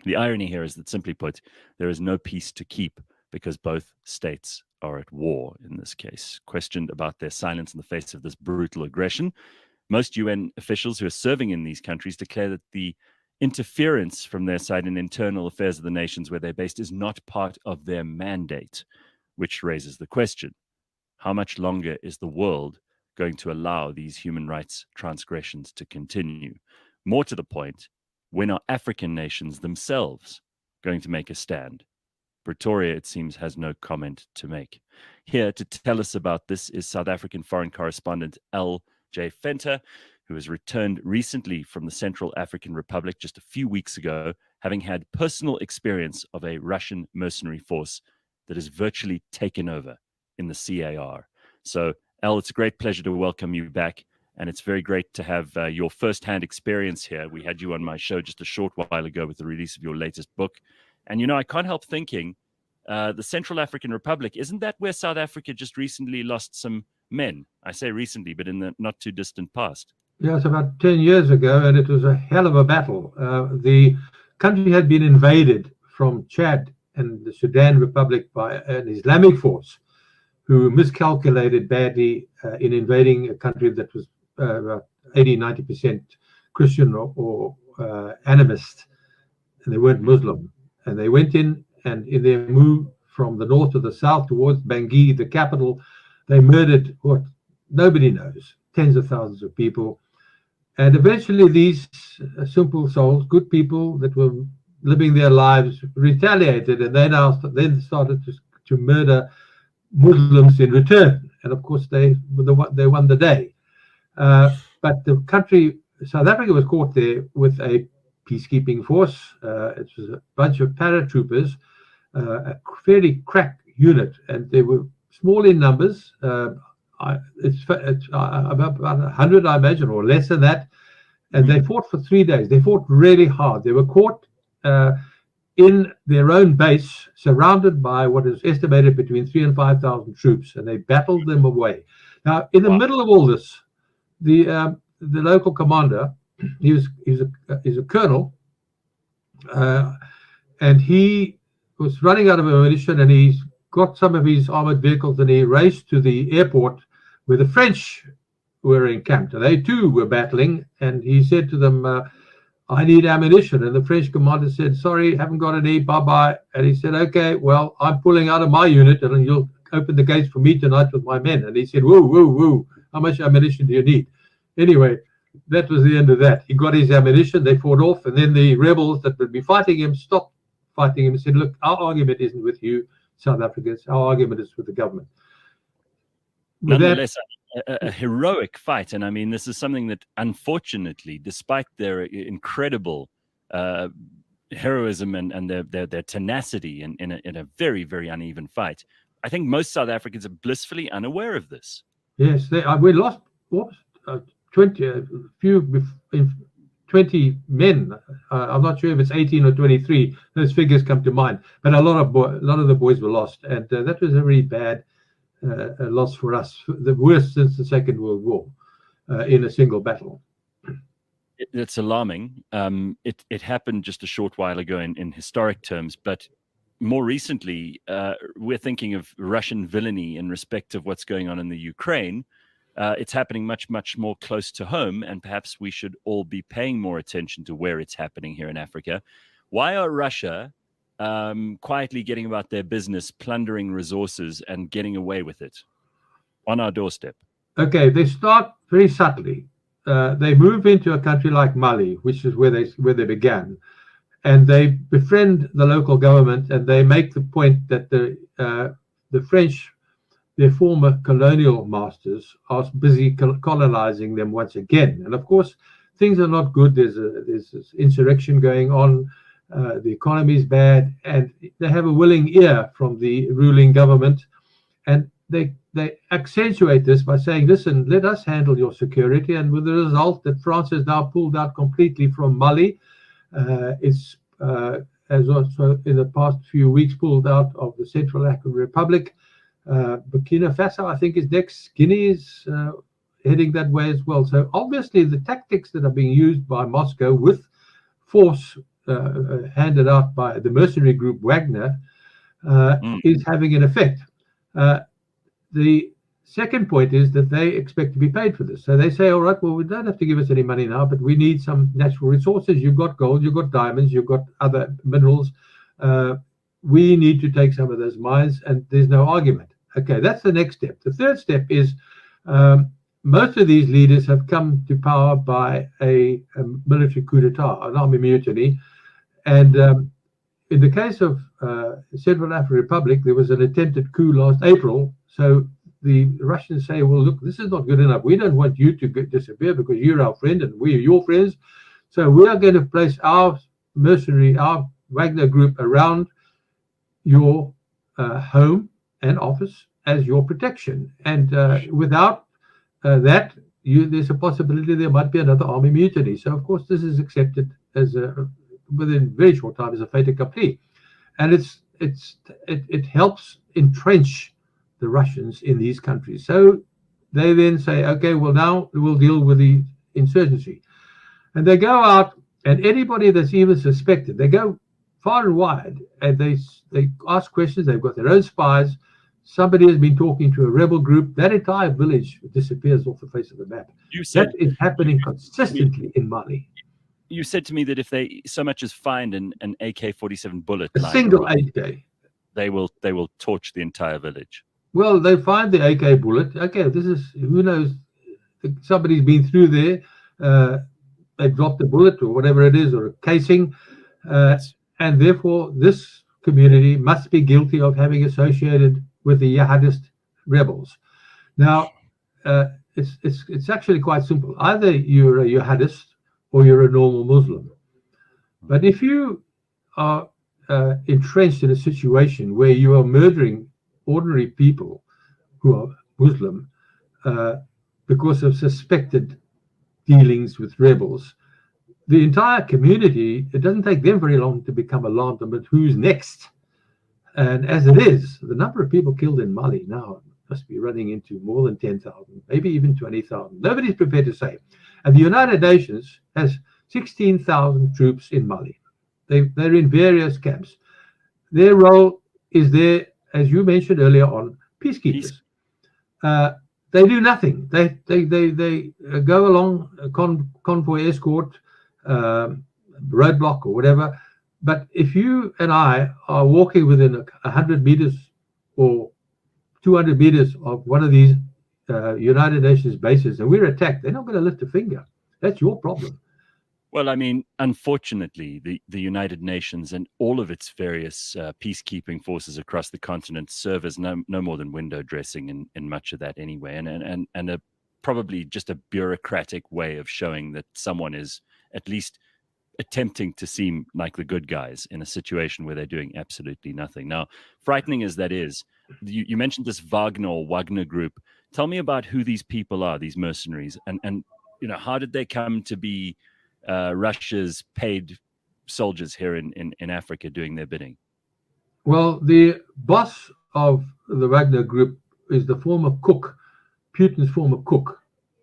The irony here is that, simply put, there is no peace to keep because both states are at war in this case. Questioned about their silence in the face of this brutal aggression, most UN officials who are serving in these countries declare that the interference from their side in internal affairs of the nations where they're based is not part of their mandate, which raises the question: how much longer is the world going to allow these human rights transgressions to continue? More to the point, when are African nations themselves going to make a stand? Pretoria, it seems, has no comment to make. Here to tell us about this is South African foreign correspondent LJ Fenter, who has returned recently from the Central African Republic just a few weeks ago, having had personal experience of a Russian mercenary force that has virtually taken over in the CAR. So, El, it's a great pleasure to welcome you back, and it's very great to have your first-hand experience here. We had you on my show just a short while ago with the release of your latest book. And, I can't help thinking, the Central African Republic, isn't that where South Africa just recently lost some men? I say recently, but in the not-too-distant past. Yes, about 10 years ago, and it was a hell of a battle. The country had been invaded from Chad and the Sudan Republic by an Islamic force who miscalculated badly in invading a country that was about 80-90% Christian or animist, and they weren't Muslim. And they went in, and in their move from the north to the south towards Bangui, the capital, they murdered what nobody knows, tens of thousands of people. And eventually these simple souls, good people that were living their lives, retaliated, and they then started to murder Muslims in return. And of course they won the day. But the country, South Africa, was caught there with a peacekeeping force. It was a bunch of paratroopers, a fairly crack unit, and they were small in numbers. It's about 100, I imagine, or less than that. And they fought for 3 days. They fought really hard. They were caught in their own base, surrounded by what is estimated between 3,000 and 5,000 troops, and they battled them away. Now, in the middle of all this, the local commander, he's a colonel, and he was running out of ammunition, and he's got some of his armored vehicles, and he raced to the airport where the French were encamped. And they too were battling, and he said to them, I need ammunition. And the French commander said, sorry, haven't got any, bye-bye. And he said, okay, well, I'm pulling out of my unit and you'll open the gates for me tonight with my men. And he said, whoa, whoa, whoa, how much ammunition do you need? Anyway, that was the end of that. He got his ammunition, they fought off, and then the rebels that would be fighting him stopped fighting him and said, look, our argument isn't with you, South Africans, our argument is with the government. With Nonetheless, a heroic fight. And I mean, this is something that, unfortunately, despite their incredible heroism and their tenacity in a very, very uneven fight, I think most South Africans are blissfully unaware of this. Yes, we lost 20 men. I'm not sure if it's 18 or 23. Those figures come to mind. But a lot of the boys were lost, and that was a very bad loss for us, the worst since the Second World War in a single battle. It's alarming. It happened just a short while ago in historic terms, but more recently, we're thinking of Russian villainy in respect of what's going on in the Ukraine. It's happening much, much more close to home, and perhaps we should all be paying more attention to where it's happening here in Africa. Why are Russia quietly getting about their business, plundering resources and getting away with it on our doorstep? Okay, they start very subtly. They move into a country like Mali, which is where they began, and they befriend the local government, and they make the point that the French, their former colonial masters, are busy colonizing them once again. And of course, things are not good. There's this insurrection going on. The economy is bad, and they have a willing ear from the ruling government, and they accentuate this by saying, listen, let us handle your security. And with the result that France has now pulled out completely from Mali, it's has also in the past few weeks pulled out of the Central African Republic. Burkina Faso, I think, is next. Guinea is heading that way as well. So obviously the tactics that are being used by Moscow with force handed out by the mercenary group Wagner is having an effect. The second point is that they expect to be paid for this. So they say, all right, well, we don't have to give us any money now, but we need some natural resources. You've got gold, you've got diamonds, you've got other minerals. We need to take some of those mines, and there's no argument. Okay, that's the next step. The third step is most of these leaders have come to power by a military coup d'etat, an army mutiny. And in the case of Central African Republic, there was an attempted coup last April. So the Russians say, well, look, this is not good enough. We don't want you to disappear because you're our friend and we are your friends. So we are going to place our mercenary, our Wagner Group around your home and office as your protection. And without that, there's a possibility there might be another army mutiny. So, of course, this is accepted as within a very short time as a fait accompli. And it helps entrench the Russians in these countries. So they then say, okay, well, now we'll deal with the insurgency. And they go out, and anybody that's even suspected, they go far and wide, and they ask questions. They've got their own spies. Somebody has been talking to a rebel group. That entire village disappears off the face of the map. That is happening consistently in Mali. You said to me that if they so much as find an AK-47 bullet, a single AK, they will torch the entire village. Well, they find the AK bullet. Okay, this is, who knows, somebody's been through there. They dropped a bullet or whatever it is, or a casing. And therefore, this community must be guilty of having associated with the jihadist rebels. Now, it's actually quite simple. Either you're a jihadist or you're a normal Muslim. But if you are entrenched in a situation where you are murdering ordinary people who are Muslim because of suspected dealings with rebels, the entire community, it doesn't take them very long to become alarmed about who's next. And as it is, the number of people killed in Mali now must be running into more than 10,000, maybe even 20,000. Nobody's prepared to say. And the United Nations has 16,000 troops in Mali. They're in various camps. Their role is there, as you mentioned earlier on, peacekeepers. They do nothing. They go along, convoy escort, roadblock or whatever. But if you and I are walking within 100 meters or 200 meters of one of these United Nations bases and we're attacked, they're not going to lift a finger. That's your problem. Well, I mean, unfortunately, the United Nations and all of its various peacekeeping forces across the continent serve as no more than window dressing in much of that anyway, and probably just a bureaucratic way of showing that someone is at least attempting to seem like the good guys in a situation where they're doing absolutely nothing. Now, frightening as that is, you mentioned this Wagner Group. Tell me about who these people are, these mercenaries, and how did they come to be Russia's paid soldiers here in Africa doing their bidding? Well, the boss of the Wagner Group is the former cook, Putin's former cook,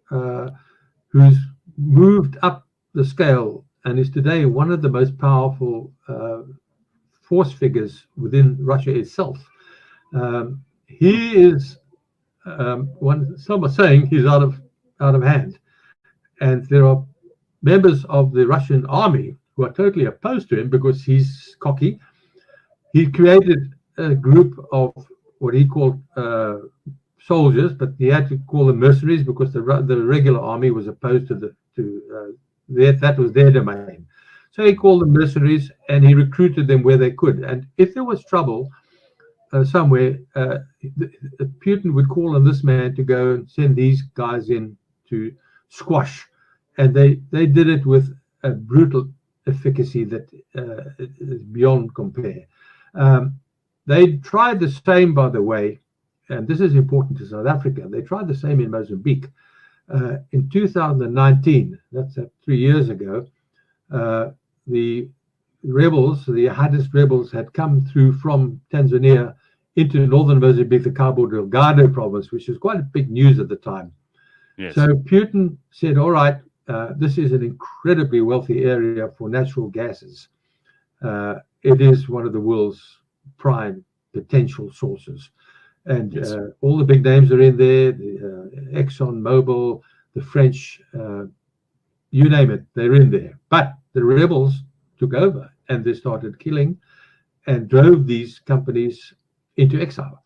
who's moved up the scale and is today one of the most powerful force figures within Russia itself. He is, some are saying he's out of hand. And there are members of the Russian army who are totally opposed to him because he's cocky. He created a group of what he called soldiers, but he had to call them mercenaries because the regular army was opposed to that was their domain. So he called them mercenaries and he recruited them where they could. And if there was trouble somewhere, Putin would call on this man to go and send these guys in to squash. And they did it with a brutal efficacy that is beyond compare. They tried the same, by the way, and this is important to South Africa. They tried the same in Mozambique. In 2019, that's 3 years ago, the rebels, the jihadist rebels, had come through from Tanzania into northern Mozambique, the Cabo Delgado province, which was quite a big news at the time. Yes. So Putin said, all right, this is an incredibly wealthy area for natural gases. It is one of the world's prime potential sources. And Yes. All the big names are in there, the Exxon Mobil, the French, you name it, they're in there. But the rebels took over and they started killing and drove these companies into exile.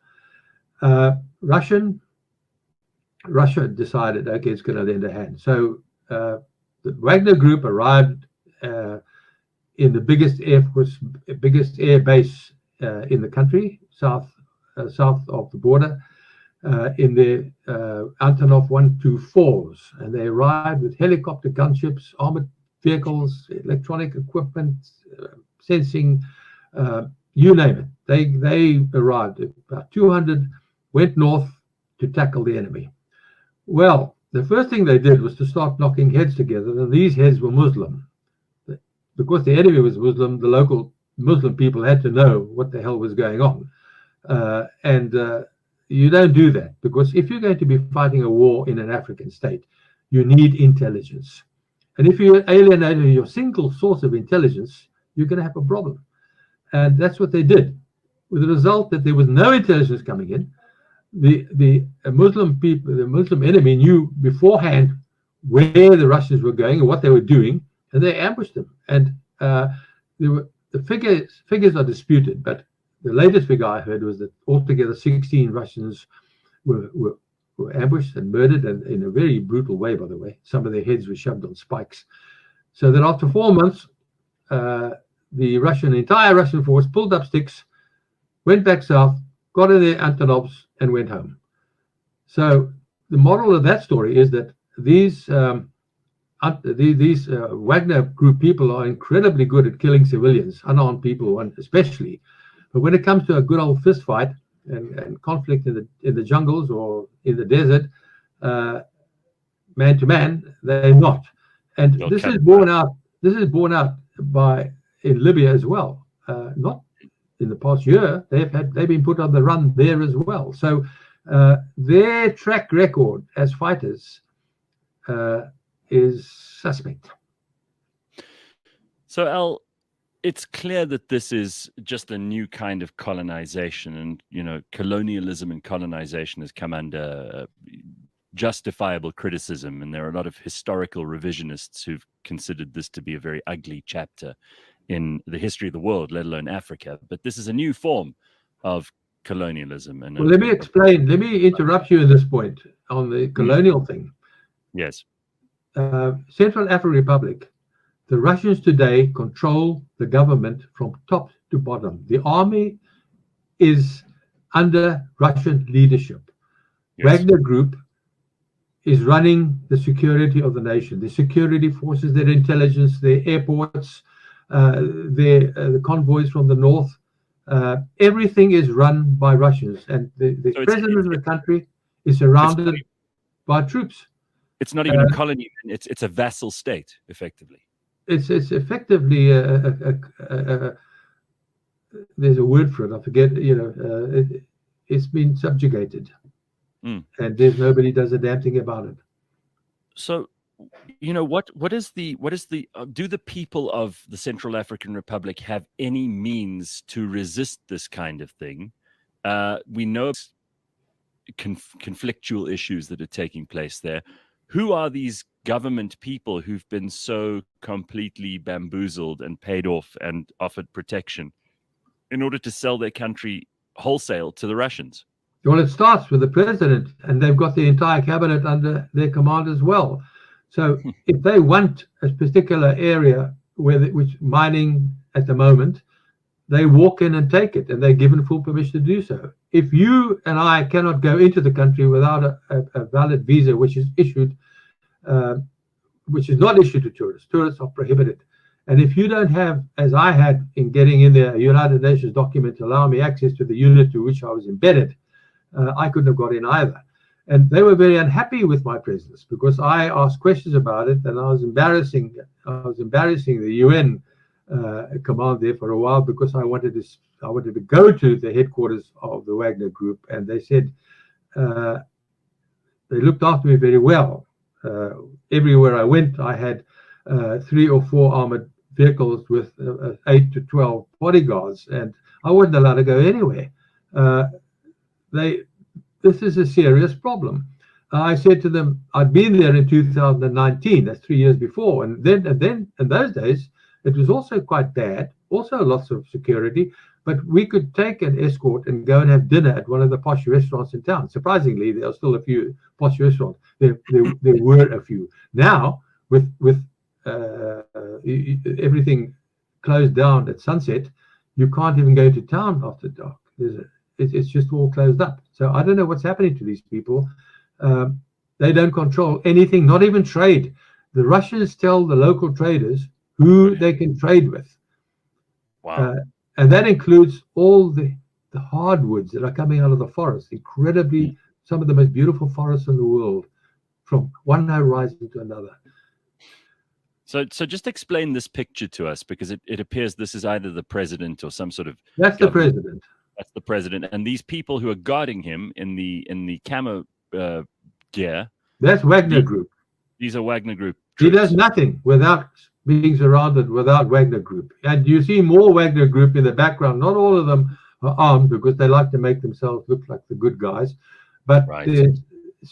Russia decided, okay, it's going to lend a hand. So the Wagner Group arrived in the biggest air base in the country, south of the border, in the Antonov 124s, and they arrived with helicopter gunships, armored vehicles, electronic equipment, sensing, you name it. They arrived. About 200 went north to tackle the enemy. Well, the first thing they did was to start knocking heads together, and these heads were Muslim. Because the enemy was Muslim, the local Muslim people had to know what the hell was going on. You don't do that, because if you're going to be fighting a war in an African state, you need intelligence. And if you alienate your single source of intelligence, you're going to have a problem. And that's what they did, with the result that there was no intelligence coming in. The Muslim people, the Muslim enemy, knew beforehand where the Russians were going and what they were doing, and they ambushed them. And the figures are disputed, but the latest figure I heard was that altogether 16 Russians were ambushed and murdered, and in a very brutal way, by the way. Some of their heads were shoved on spikes. So that after 4 months, the entire Russian force pulled up sticks, went back south, got in their Antonovs, and went home. So the moral of that story is that these Wagner Group people are incredibly good at killing civilians, unarmed people especially. But when it comes to a good old fist fight and conflict in the jungles or in the desert, man to man, they're not. And this is borne out by in Libya as well. Not in the past year, they've been put on the run there as well. So their track record as fighters is suspect. So, Al, it's clear that this is just a new kind of colonization, and colonialism and colonization has come under justifiable criticism, and there are a lot of historical revisionists who've considered this to be a very ugly chapter in the history of the world, let alone Africa. But this is a new form of colonialism. And well, let me explain. Let me interrupt you in this point on the colonial thing. Yes. Central African Republic, the Russians today control the government from top to bottom. The army is under Russian leadership. Yes. Wagner Group is running the security of the nation, the security forces, their intelligence, their airports, the convoys from the north. Everything is run by Russians, and the president of the country is surrounded by troops. It's not even a colony; it's a vassal state, effectively. It's effectively there's a word for it. I forget. It's been subjugated, and there's nobody does a damn thing about it. So, what is the do the people of the Central African Republic have any means to resist this kind of thing? We know conflictual issues that are taking place there. Who are these government people who've been so completely bamboozled and paid off and offered protection in order to sell their country wholesale to the Russians? Well, it starts with the president, and they've got the entire cabinet under their command as well. So if they want a particular area which mining at the moment, they walk in and take it, and they're given full permission to do so. If you and I cannot go into the country without a valid visa, which is issued, which is not issued to tourists, tourists are prohibited. And if you don't have, as I had in getting in there, a United Nations document to allow me access to the unit to which I was embedded, I couldn't have got in either. And they were very unhappy with my presence because I asked questions about it, and I was embarrassing the UN command there for a while because I wanted to go to the headquarters of the Wagner Group, and they said they looked after me very well. Everywhere I went, I had 3 or 4 armored vehicles with 8 to 12 bodyguards, and I wasn't allowed to go anywhere. This is a serious problem. I said to them, I'd been there in 2019, that's 3 years before, and then in those days it was also quite bad, also lots of security, but we could take an escort and go and have dinner at one of the posh restaurants in town. Surprisingly, there are still a few posh restaurants. There were a few. Now, with everything closed down at sunset, you can't even go to town after dark. It's just all closed up. So I don't know what's happening to these people. They don't control anything, not even trade. The Russians tell the local traders who they can trade with. Wow. And that includes all the hardwoods that are coming out of the forest. Incredibly, some of the most beautiful forests in the world, from one horizon to another. So just explain this picture to us, because it appears this is either the president or some sort of... That's the president. That's the president. And these people who are guarding him in the camo gear... That's Wagner Group. These are Wagner Group He troops. does nothing without being surrounded without Wagner Group. And you see more Wagner Group in the background. Not all of them are armed because they like to make themselves look like the good guys. But Right.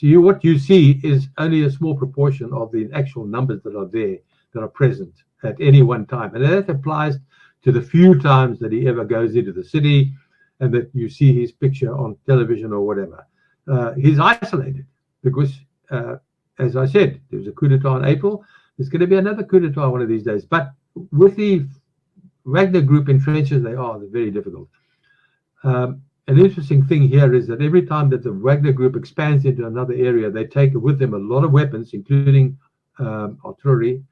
What you see is only a small proportion of the actual numbers that are there, that are present at any one time. And that applies to the few times that he ever goes into the city and that you see his picture on television or whatever. He's isolated because, as I said, there was a coup d'etat in April. There's going to be another coup d'etat one of these days. But with the Wagner Group in trenches, they're very difficult. An interesting thing here is that every time that the Wagner Group expands into another area, they take with them a lot of weapons, including artillery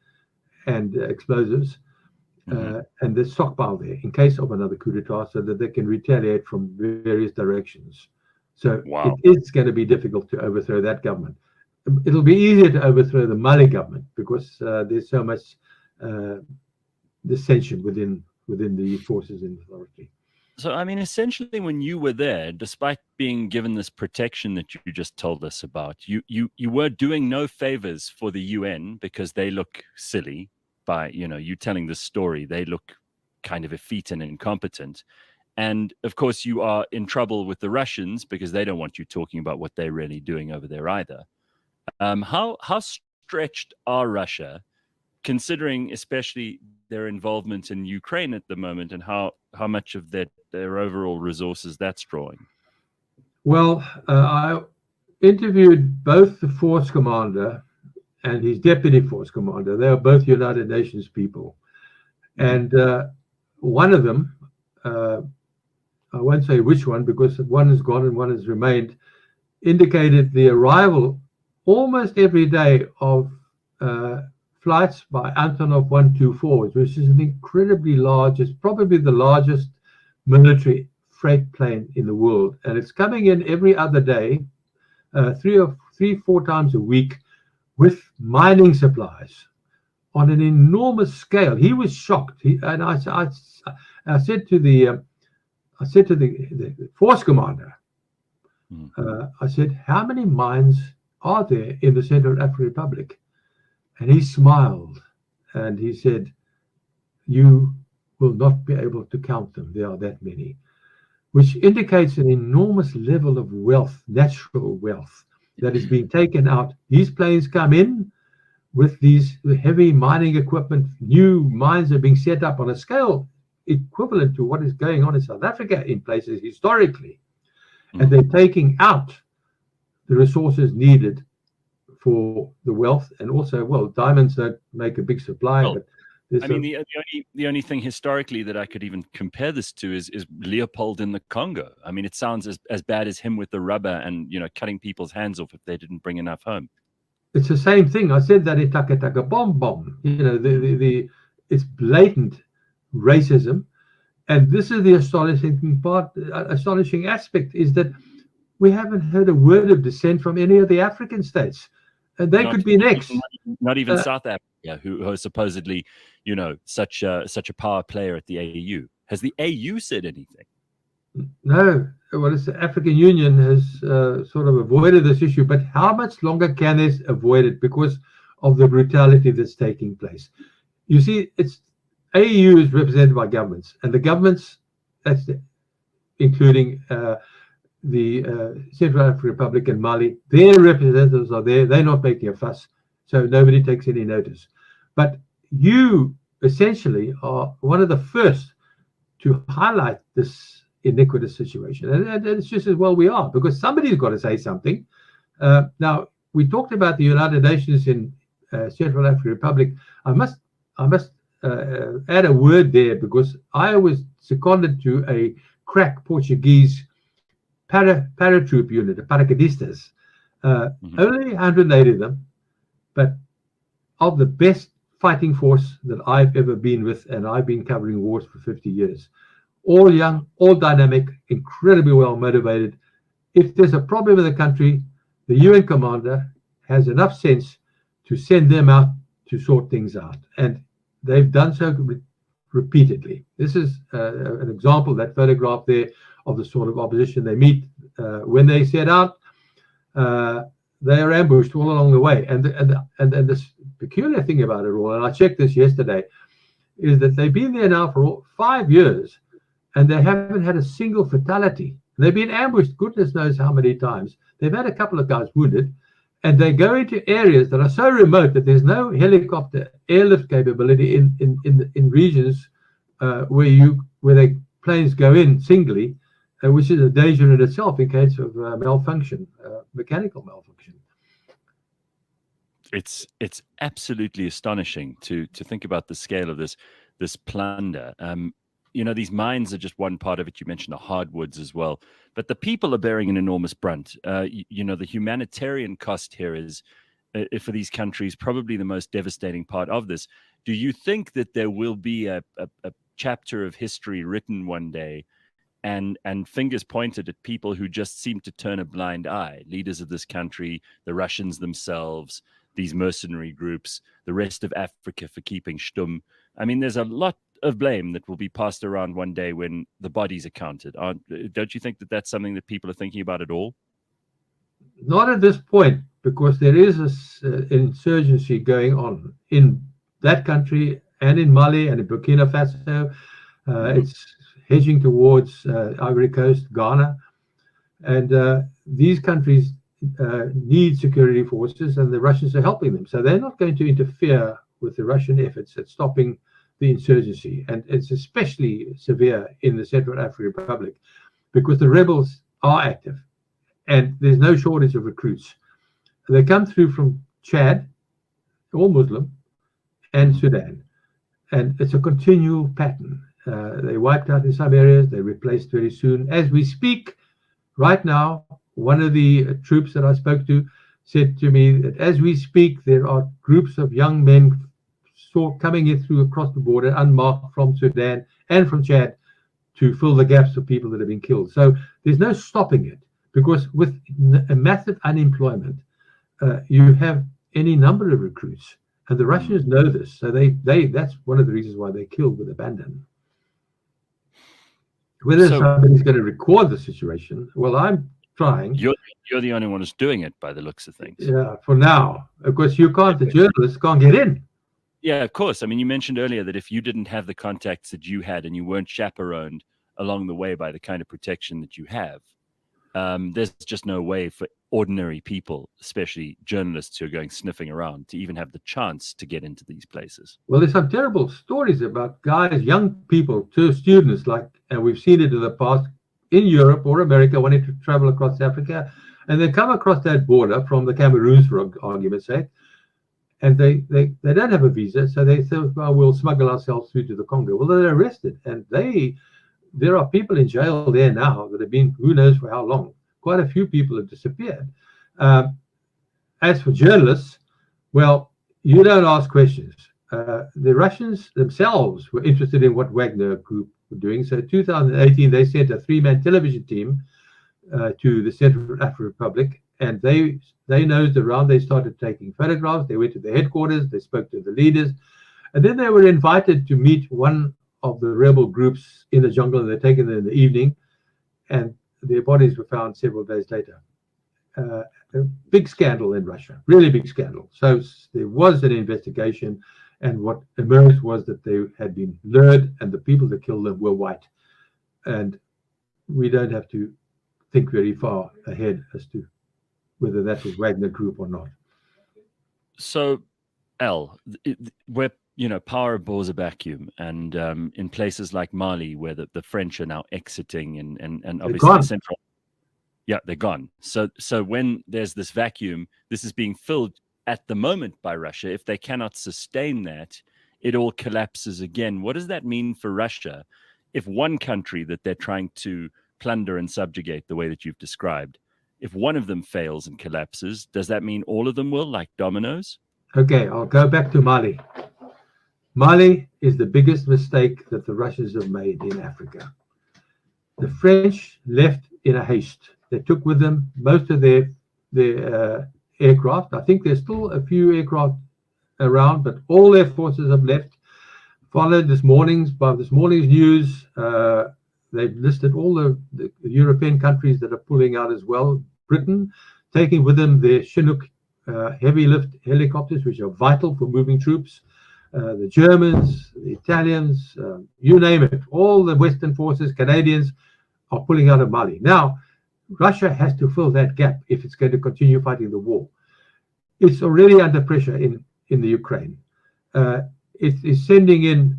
and explosives, and they stockpile there in case of another coup d'etat so that they can retaliate from various directions. So Wow. It is going to be difficult to overthrow that government. It'll be easier to overthrow the Mali government because there's so much dissension within the forces in authority. So, I mean, essentially, when you were there, despite being given this protection that you just told us about, you were doing no favors for the UN because they look silly by, you telling this story. They look kind of effete and incompetent. And, of course, you are in trouble with the Russians because they don't want you talking about what they're really doing over there either. How stretched are Russia, considering especially their involvement in Ukraine at the moment, and how much of their overall resources that's drawing? Well, I interviewed both the force commander and his deputy force commander. They are both United Nations people. And one of them, I won't say which one because one is gone and one has remained, indicated the arrival almost every day of flights by Antonov 124s, which is an incredibly large, it's probably the largest military freight plane in the world. And it's coming in every other day, 3-4 times a week, with mining supplies on an enormous scale. He was shocked. I said to the force commander, I said, how many mines are there in the Central African Republic? And he smiled and he said, you will not be able to count them. There are that many, which indicates an enormous level of wealth, natural wealth, that is being taken out. These planes come in with these heavy mining equipment. New mines are being set up on a scale equivalent to what is going on in South Africa in places historically. And they're taking out the resources needed for the wealth. And also, well, diamonds don't make a big supply. Well, but I mean, the only thing historically that I could even compare this to is Leopold in the Congo. I mean, it sounds as bad as him with the rubber and, cutting people's hands off if they didn't bring enough home. It's the same thing. I said that in Taka Bomb. It's blatant racism. And this is the astonishing aspect, is that we haven't heard a word of dissent from any of the African states. And they could be next. Not even South Africa, who are supposedly, such a power player at the AU. Has the AU said anything? No. Well, it's the African Union has sort of avoided this issue. But how much longer can they avoid it because of the brutality that's taking place? You see, it's AU is represented by governments, and the governments, including the Central African Republic and Mali, their representatives are there. They're not making a fuss, so nobody takes any notice. But you essentially are one of the first to highlight this iniquitous situation, and it's just as well we are, because somebody's got to say something. Now, we talked about the United Nations in Central African Republic. I must add a word there, because I was seconded to a crack Portuguese paratroop unit, the paracaidistas. Only 180 of them, but of the best fighting force that I've ever been with, and I've been covering wars for 50 years. All young, all dynamic, incredibly well motivated. If there's a problem in the country, the UN commander has enough sense to send them out to sort things out. And they've done so repeatedly. This is an example, that photograph there, of the sort of opposition they meet. When they set out, they are ambushed all along the way. And this peculiar thing about it all, and I checked this yesterday, is that they've been there now for 5 years, and they haven't had a single fatality. They've been ambushed goodness knows how many times. They've had a couple of guys wounded, and they go into areas that are so remote that there's no helicopter airlift capability in regions where the planes go in singly, which is a danger in itself in case of malfunction, mechanical malfunction. It's absolutely astonishing to think about the scale of this plunder. These mines are just one part of it. You mentioned the hardwoods as well, but the people are bearing an enormous brunt. The humanitarian cost here is, for these countries, probably the most devastating part of this. Do you think that there will be a chapter of history written one day, and fingers pointed at people who just seem to turn a blind eye, leaders of this country, the Russians themselves, these mercenary groups, the rest of Africa for keeping stum? I mean, there's a lot of blame that will be passed around one day when the bodies are counted. Don't you think that that's something that people are thinking about at all? Not at this point, because there is an insurgency going on in that country and in Mali and in Burkina Faso. It's hedging towards Ivory Coast, Ghana. And these countries, need security forces, and the Russians are helping them. So they're not going to interfere with the Russian efforts at stopping the insurgency. And it's especially severe in the Central African Republic because the rebels are active and there's no shortage of recruits. They come through from Chad, all Muslim, and Sudan. And it's a continual pattern. They wiped out in some areas, they replaced very soon. As we speak, right now, one of the troops that I spoke to said to me that as we speak, there are groups of young men coming in through across the border, unmarked, from Sudan and from Chad, to fill the gaps of people that have been killed. So there's no stopping it, because with a massive unemployment, you have any number of recruits, and the Russians know this. So that's one of the reasons why they kill with abandon. Whether somebody's going to record the situation, well, I'm trying. You're the only one who's doing it by the looks of things. Yeah, for now. Of course, the journalists can't get in. Yeah, of course. I mean, you mentioned earlier that if you didn't have the contacts that you had and you weren't chaperoned along the way by the kind of protection that you have, there's just no way for ordinary people, especially journalists who are going sniffing around, to even have the chance to get into these places. Well, there's some terrible stories about guys, young people, students, and we've seen it in the past in Europe or America, wanting to travel across Africa, and they come across that border from the Cameroons, for argument's sake, and they don't have a visa, so they say, well, we'll smuggle ourselves through to the Congo. Well, they're arrested, and there are people in jail there now that have been who knows for how long. Quite a few people have disappeared. As for journalists, well, you don't ask questions. The Russians themselves were interested in what Wagner Group were doing. So in 2018, they sent a 3-man television team to the Central African Republic, and they nosed around. They started taking photographs. They went to the headquarters. They spoke to the leaders. And then they were invited to meet one of the rebel groups in the jungle, and they're taken there in the evening, and their bodies were found several days later. A big scandal in Russia, really big scandal. So there was an investigation, and what emerged was that they had been lured, and the people that killed them were white. And we don't have to think very far ahead as to whether that was Wagner Group or not. So, where power bores a vacuum, and in places like Mali, where the French are now exiting, and obviously Central, they're gone. So when there's this vacuum, this is being filled at the moment by Russia. If they cannot sustain that, it all collapses again. What does that mean for Russia? If one country that they're trying to plunder and subjugate the way that you've described, if one of them fails and collapses, does that mean all of them will, like dominoes? Okay, I'll go back to Mali. Mali is the biggest mistake that the Russians have made in Africa. The French left in a haste. They took with them most of their aircraft. I think there's still a few aircraft around, but all their forces have left. Followed by this morning's news, they've listed all the European countries that are pulling out as well. Britain, taking with them their Chinook heavy lift helicopters, which are vital for moving troops. The Germans, the Italians, you name it, all the Western forces, Canadians, are pulling out of Mali. Now, Russia has to fill that gap if it's going to continue fighting the war. It's already under pressure in the Ukraine. It is sending in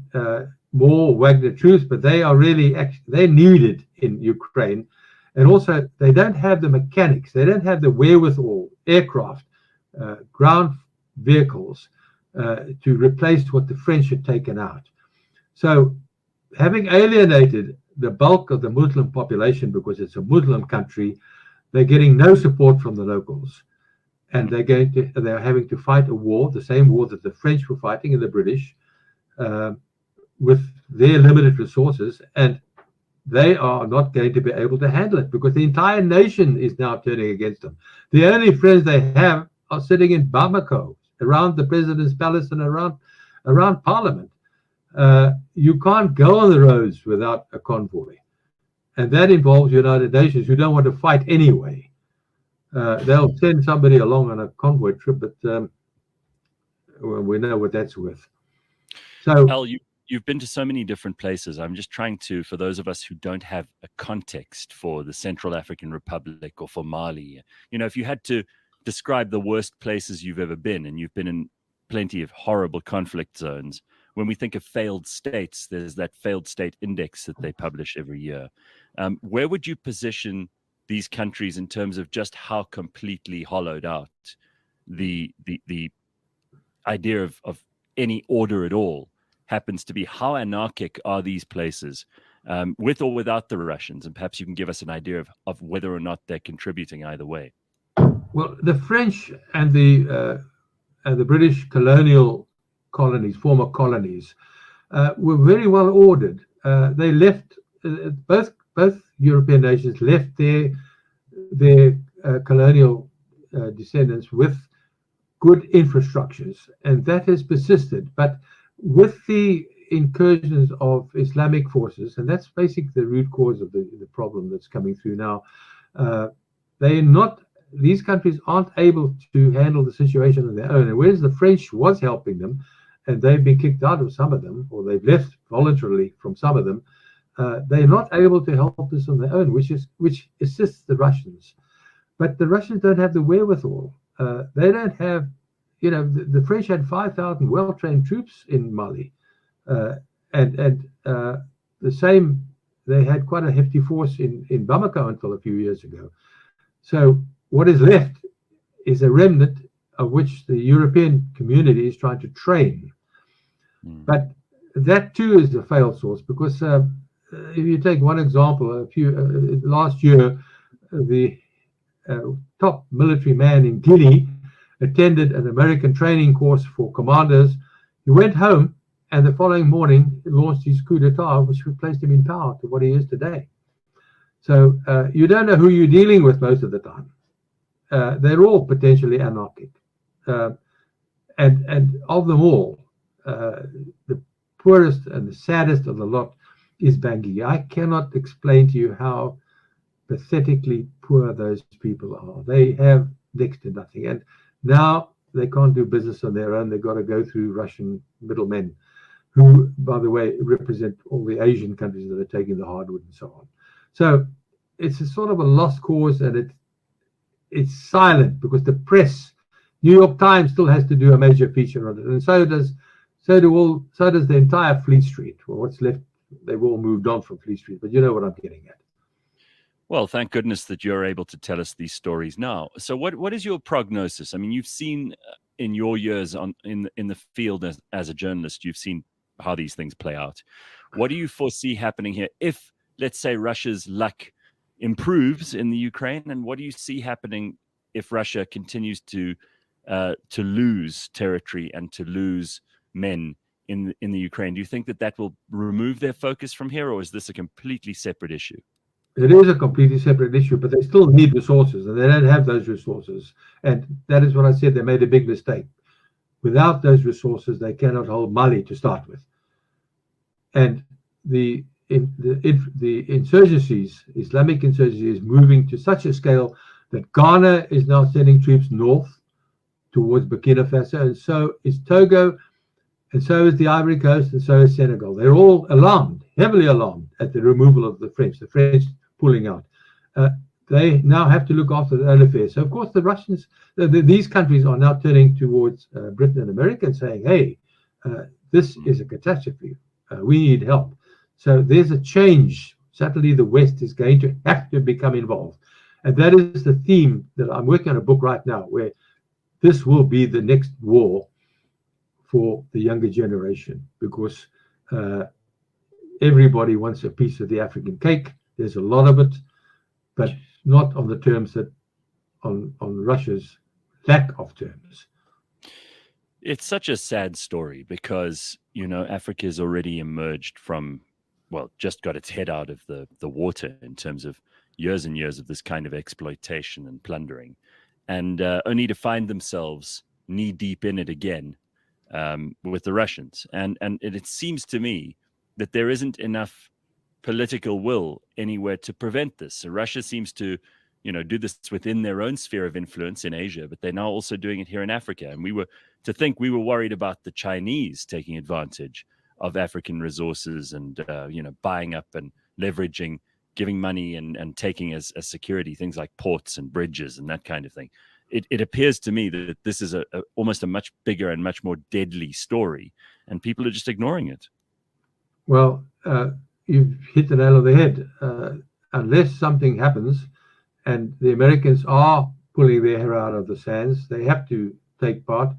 more Wagner troops, but they are really they're needed in Ukraine. And also, they don't have the mechanics, they don't have the wherewithal, aircraft, ground vehicles, to replace what the French had taken out. So, having alienated the bulk of the Muslim population because it's a Muslim country, they're getting no support from the locals, and they're having to fight a war, the same war that the French were fighting and the British, with their limited resources, and they are not going to be able to handle it because the entire nation is now turning against them. The only friends they have are sitting in Bamako, around the president's palace and around Parliament. You can't go on the roads without a convoy, and that involves the United Nations, who don't want to fight anyway. They'll send somebody along on a convoy trip, but we know what that's worth. So, Al, you've been to so many different places. I'm just trying to, for those of us who don't have a context for the Central African Republic or for Mali, if you had to describe the worst places you've ever been, and you've been in plenty of horrible conflict zones. When we think of failed states, there's that failed state index that they publish every year. Where would you position these countries in terms of just how completely hollowed out the idea of any order at all happens to be? How anarchic are these places, with or without the Russians? And perhaps you can give us an idea of whether or not they're contributing either way. Well, the French and the British colonial colonies, former colonies, were very well ordered. They left, both European nations left their colonial descendants with good infrastructures, and that has persisted. But with the incursions of Islamic forces, and that's basically the root cause of the problem that's coming through now, these countries aren't able to handle the situation on their own. And whereas the French was helping them, and they've been kicked out of some of them, or they've left voluntarily from some of them, they're not able to help this on their own, which assists the Russians. But the Russians don't have the wherewithal. They don't have, the French had 5,000 well-trained troops in Mali, and the same, they had quite a hefty force in Bamako until a few years ago. So what is left is a remnant of which the European community is trying to train. But that too is a failed source, because if you take one example, last year, the top military man in Guinea attended an American training course for commanders. He went home, and the following morning launched his coup d'etat, which replaced him in power to what he is today. So you don't know who you're dealing with most of the time. They're all potentially anarchic. And of them all, the poorest and the saddest of the lot is Bangui. I cannot explain to you how pathetically poor those people are. They have next to nothing. And now they can't do business on their own. They've got to go through Russian middlemen, who, by the way, represent all the Asian countries that are taking the hardwood and so on. So it's a sort of a lost cause, and it's silent because the press, New York Times, still has to do a major feature on it, and so does the entire Fleet Street. Well, what's left, they've all moved on from Fleet Street, but you know what I'm getting at. Well, thank goodness that you're able to tell us these stories now. So what is your prognosis? I mean, you've seen in your years in the field as a journalist, you've seen how these things play out. What do you foresee happening here if, let's say, Russia's luck improves in the Ukraine, and what do you see happening if Russia continues to lose territory and to lose men in the Ukraine? Do you think that will remove their focus from here, or is this a completely separate issue? It is a completely separate issue, but they still need resources, and they don't have those resources. And that is what I said, they made a big mistake. Without those resources, they cannot hold Mali to start with. And the insurgencies, Islamic insurgency, is moving to such a scale that Ghana is now sending troops north towards Burkina Faso, and so is Togo, and so is the Ivory Coast, and so is Senegal. They're all alarmed, heavily alarmed, at the removal of the French pulling out. They now have to look after their own affairs. So, of course, the Russians, these countries are now turning towards Britain and America and saying, hey, this is a catastrophe. We need help. So there's a change. Certainly the West is going to have to become involved. And that is the theme that I'm working on a book right now, where this will be the next war for the younger generation, because everybody wants a piece of the African cake. There's a lot of it, but not on the terms that on Russia's lack of terms. It's such a sad story because, Africa has already emerged from, just got its head out of the water in terms of years and years of this kind of exploitation and plundering, and only to find themselves knee deep in it again with the Russians. And it seems to me that there isn't enough political will anywhere to prevent this. So Russia seems to, do this within their own sphere of influence in Asia, but they're now also doing it here in Africa. And we were worried about the Chinese taking advantage of African resources and buying up and leveraging, giving money and taking as security things like ports and bridges and that kind of thing. It appears to me that this is almost a much bigger and much more deadly story, and people are just ignoring it. Well, you've hit the nail on the head. Unless something happens, and the Americans are pulling their hair out of the sands, they have to take part.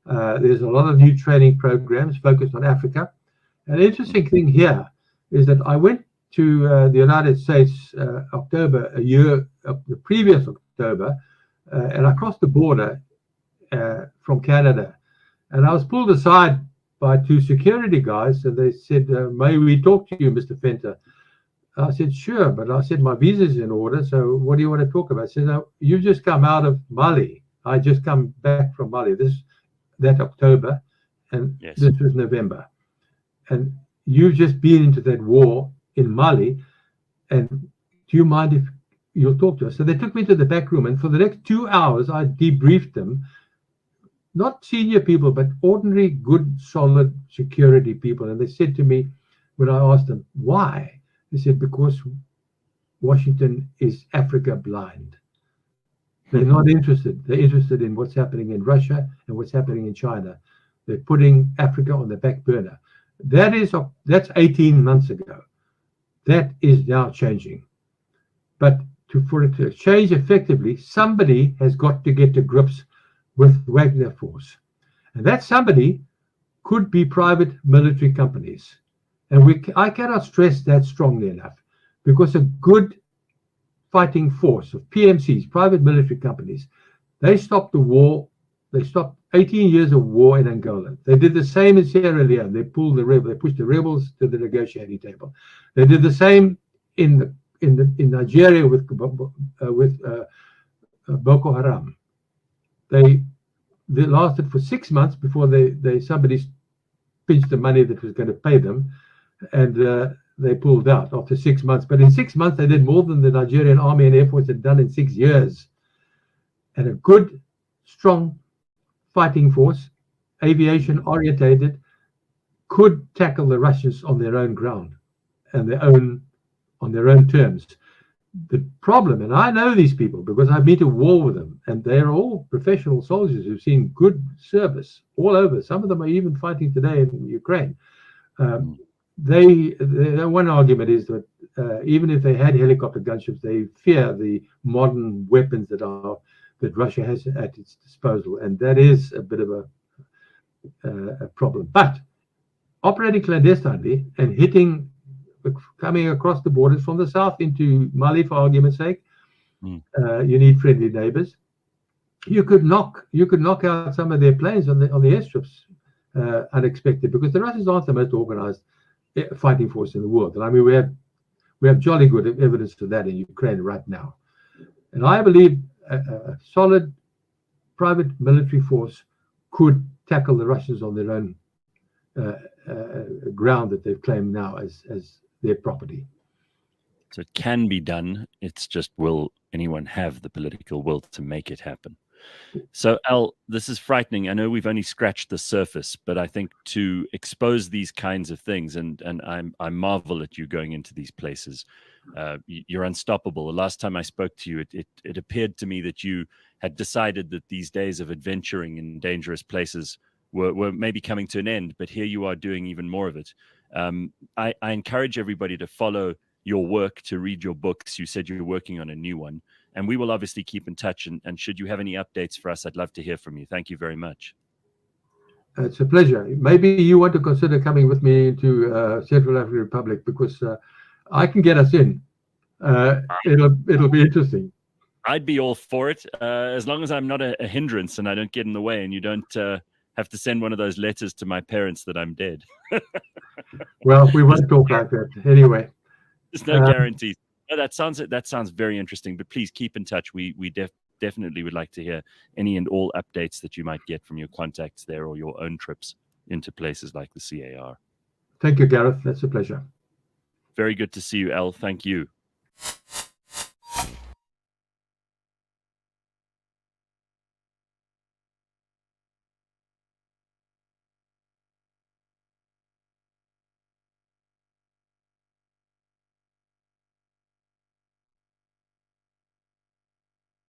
There's a lot of new training programs focused on Africa. An interesting thing here is that I went to the United States October, the previous October, and I crossed the border from Canada, and I was pulled aside by two security guys, and they said, "May we talk to you, Mr. Fenter?" I said, "Sure," but I said, "My visa's in order, so what do you want to talk about?" I said, "No, you've just come out of Mali. I just come back from Mali that October, and Yes. This was November, and you've just been into that war in Mali, and do you mind if you'll talk to us?" So they took me to the back room, and for the next 2 hours, I debriefed them. Not senior people, but ordinary, good, solid security people. And they said to me, when I asked them, why? They said, because Washington is Africa blind. They're not interested. They're interested in what's happening in Russia and what's happening in China. They're putting Africa on the back burner. That's 18 months ago. That is now changing. But for it to change effectively, somebody has got to get to grips with Wagner Force. And that somebody could be private military companies. And I cannot stress that strongly enough, because a good fighting force of PMCs, private military companies, they stopped the war. They stopped 18 years of war in Angola. They did the same in Sierra Leone. They pushed the rebels to the negotiating table. They did the same in Nigeria with Boko Haram. They lasted for 6 months before somebody pinched the money that was going to pay them, and they pulled out after 6 months. But in 6 months, they did more than the Nigerian Army and Air Force had done in 6 years. And a good, strong fighting force, aviation orientated, could tackle the Russians on their own ground and on their own terms. The problem, and I know these people because I've been to war with them, and they're all professional soldiers who've seen good service all over. Some of them are even fighting today in Ukraine. Their one argument is that even if they had helicopter gunships, they fear the modern weapons that Russia has at its disposal, and that is a bit of a problem. But operating clandestinely and coming across the borders from the south into Mali, for argument's sake, you need friendly neighbors. You could knock out some of their planes on the airstrips unexpected, because the Russians aren't the most organized fighting force in the world. And I mean, we have jolly good evidence of that in Ukraine right now. And I believe a solid private military force could tackle the Russians on their own ground that they've claimed now as their property. So it can be done. It's just, will anyone have the political will to make it happen? So, Al, this is frightening. I know we've only scratched the surface, but I think to expose these kinds of things, and I marvel at you going into these places. You're unstoppable. The last time I spoke to you, it appeared to me that you had decided that these days of adventuring in dangerous places were maybe coming to an end, but here you are doing even more of it. I encourage everybody to follow your work, to read your books. You said you were working on a new one, and we will obviously keep in touch. And should you have any updates for us, I'd love to hear from you. Thank you very much. It's a pleasure. Maybe you want to consider coming with me to Central African Republic, because I can get us in. It'll be interesting. I'd be all for it, as long as I'm not a hindrance and I don't get in the way, and you don't have to send one of those letters to my parents that I'm dead. Well, we won't talk like that anyway. There's no guarantees. No, that sounds very interesting. But please keep in touch. We definitely would like to hear any and all updates that you might get from your contacts there, or your own trips into places like the CAR. Thank you, Gareth. That's a pleasure. Very good to see you, Al. Thank you.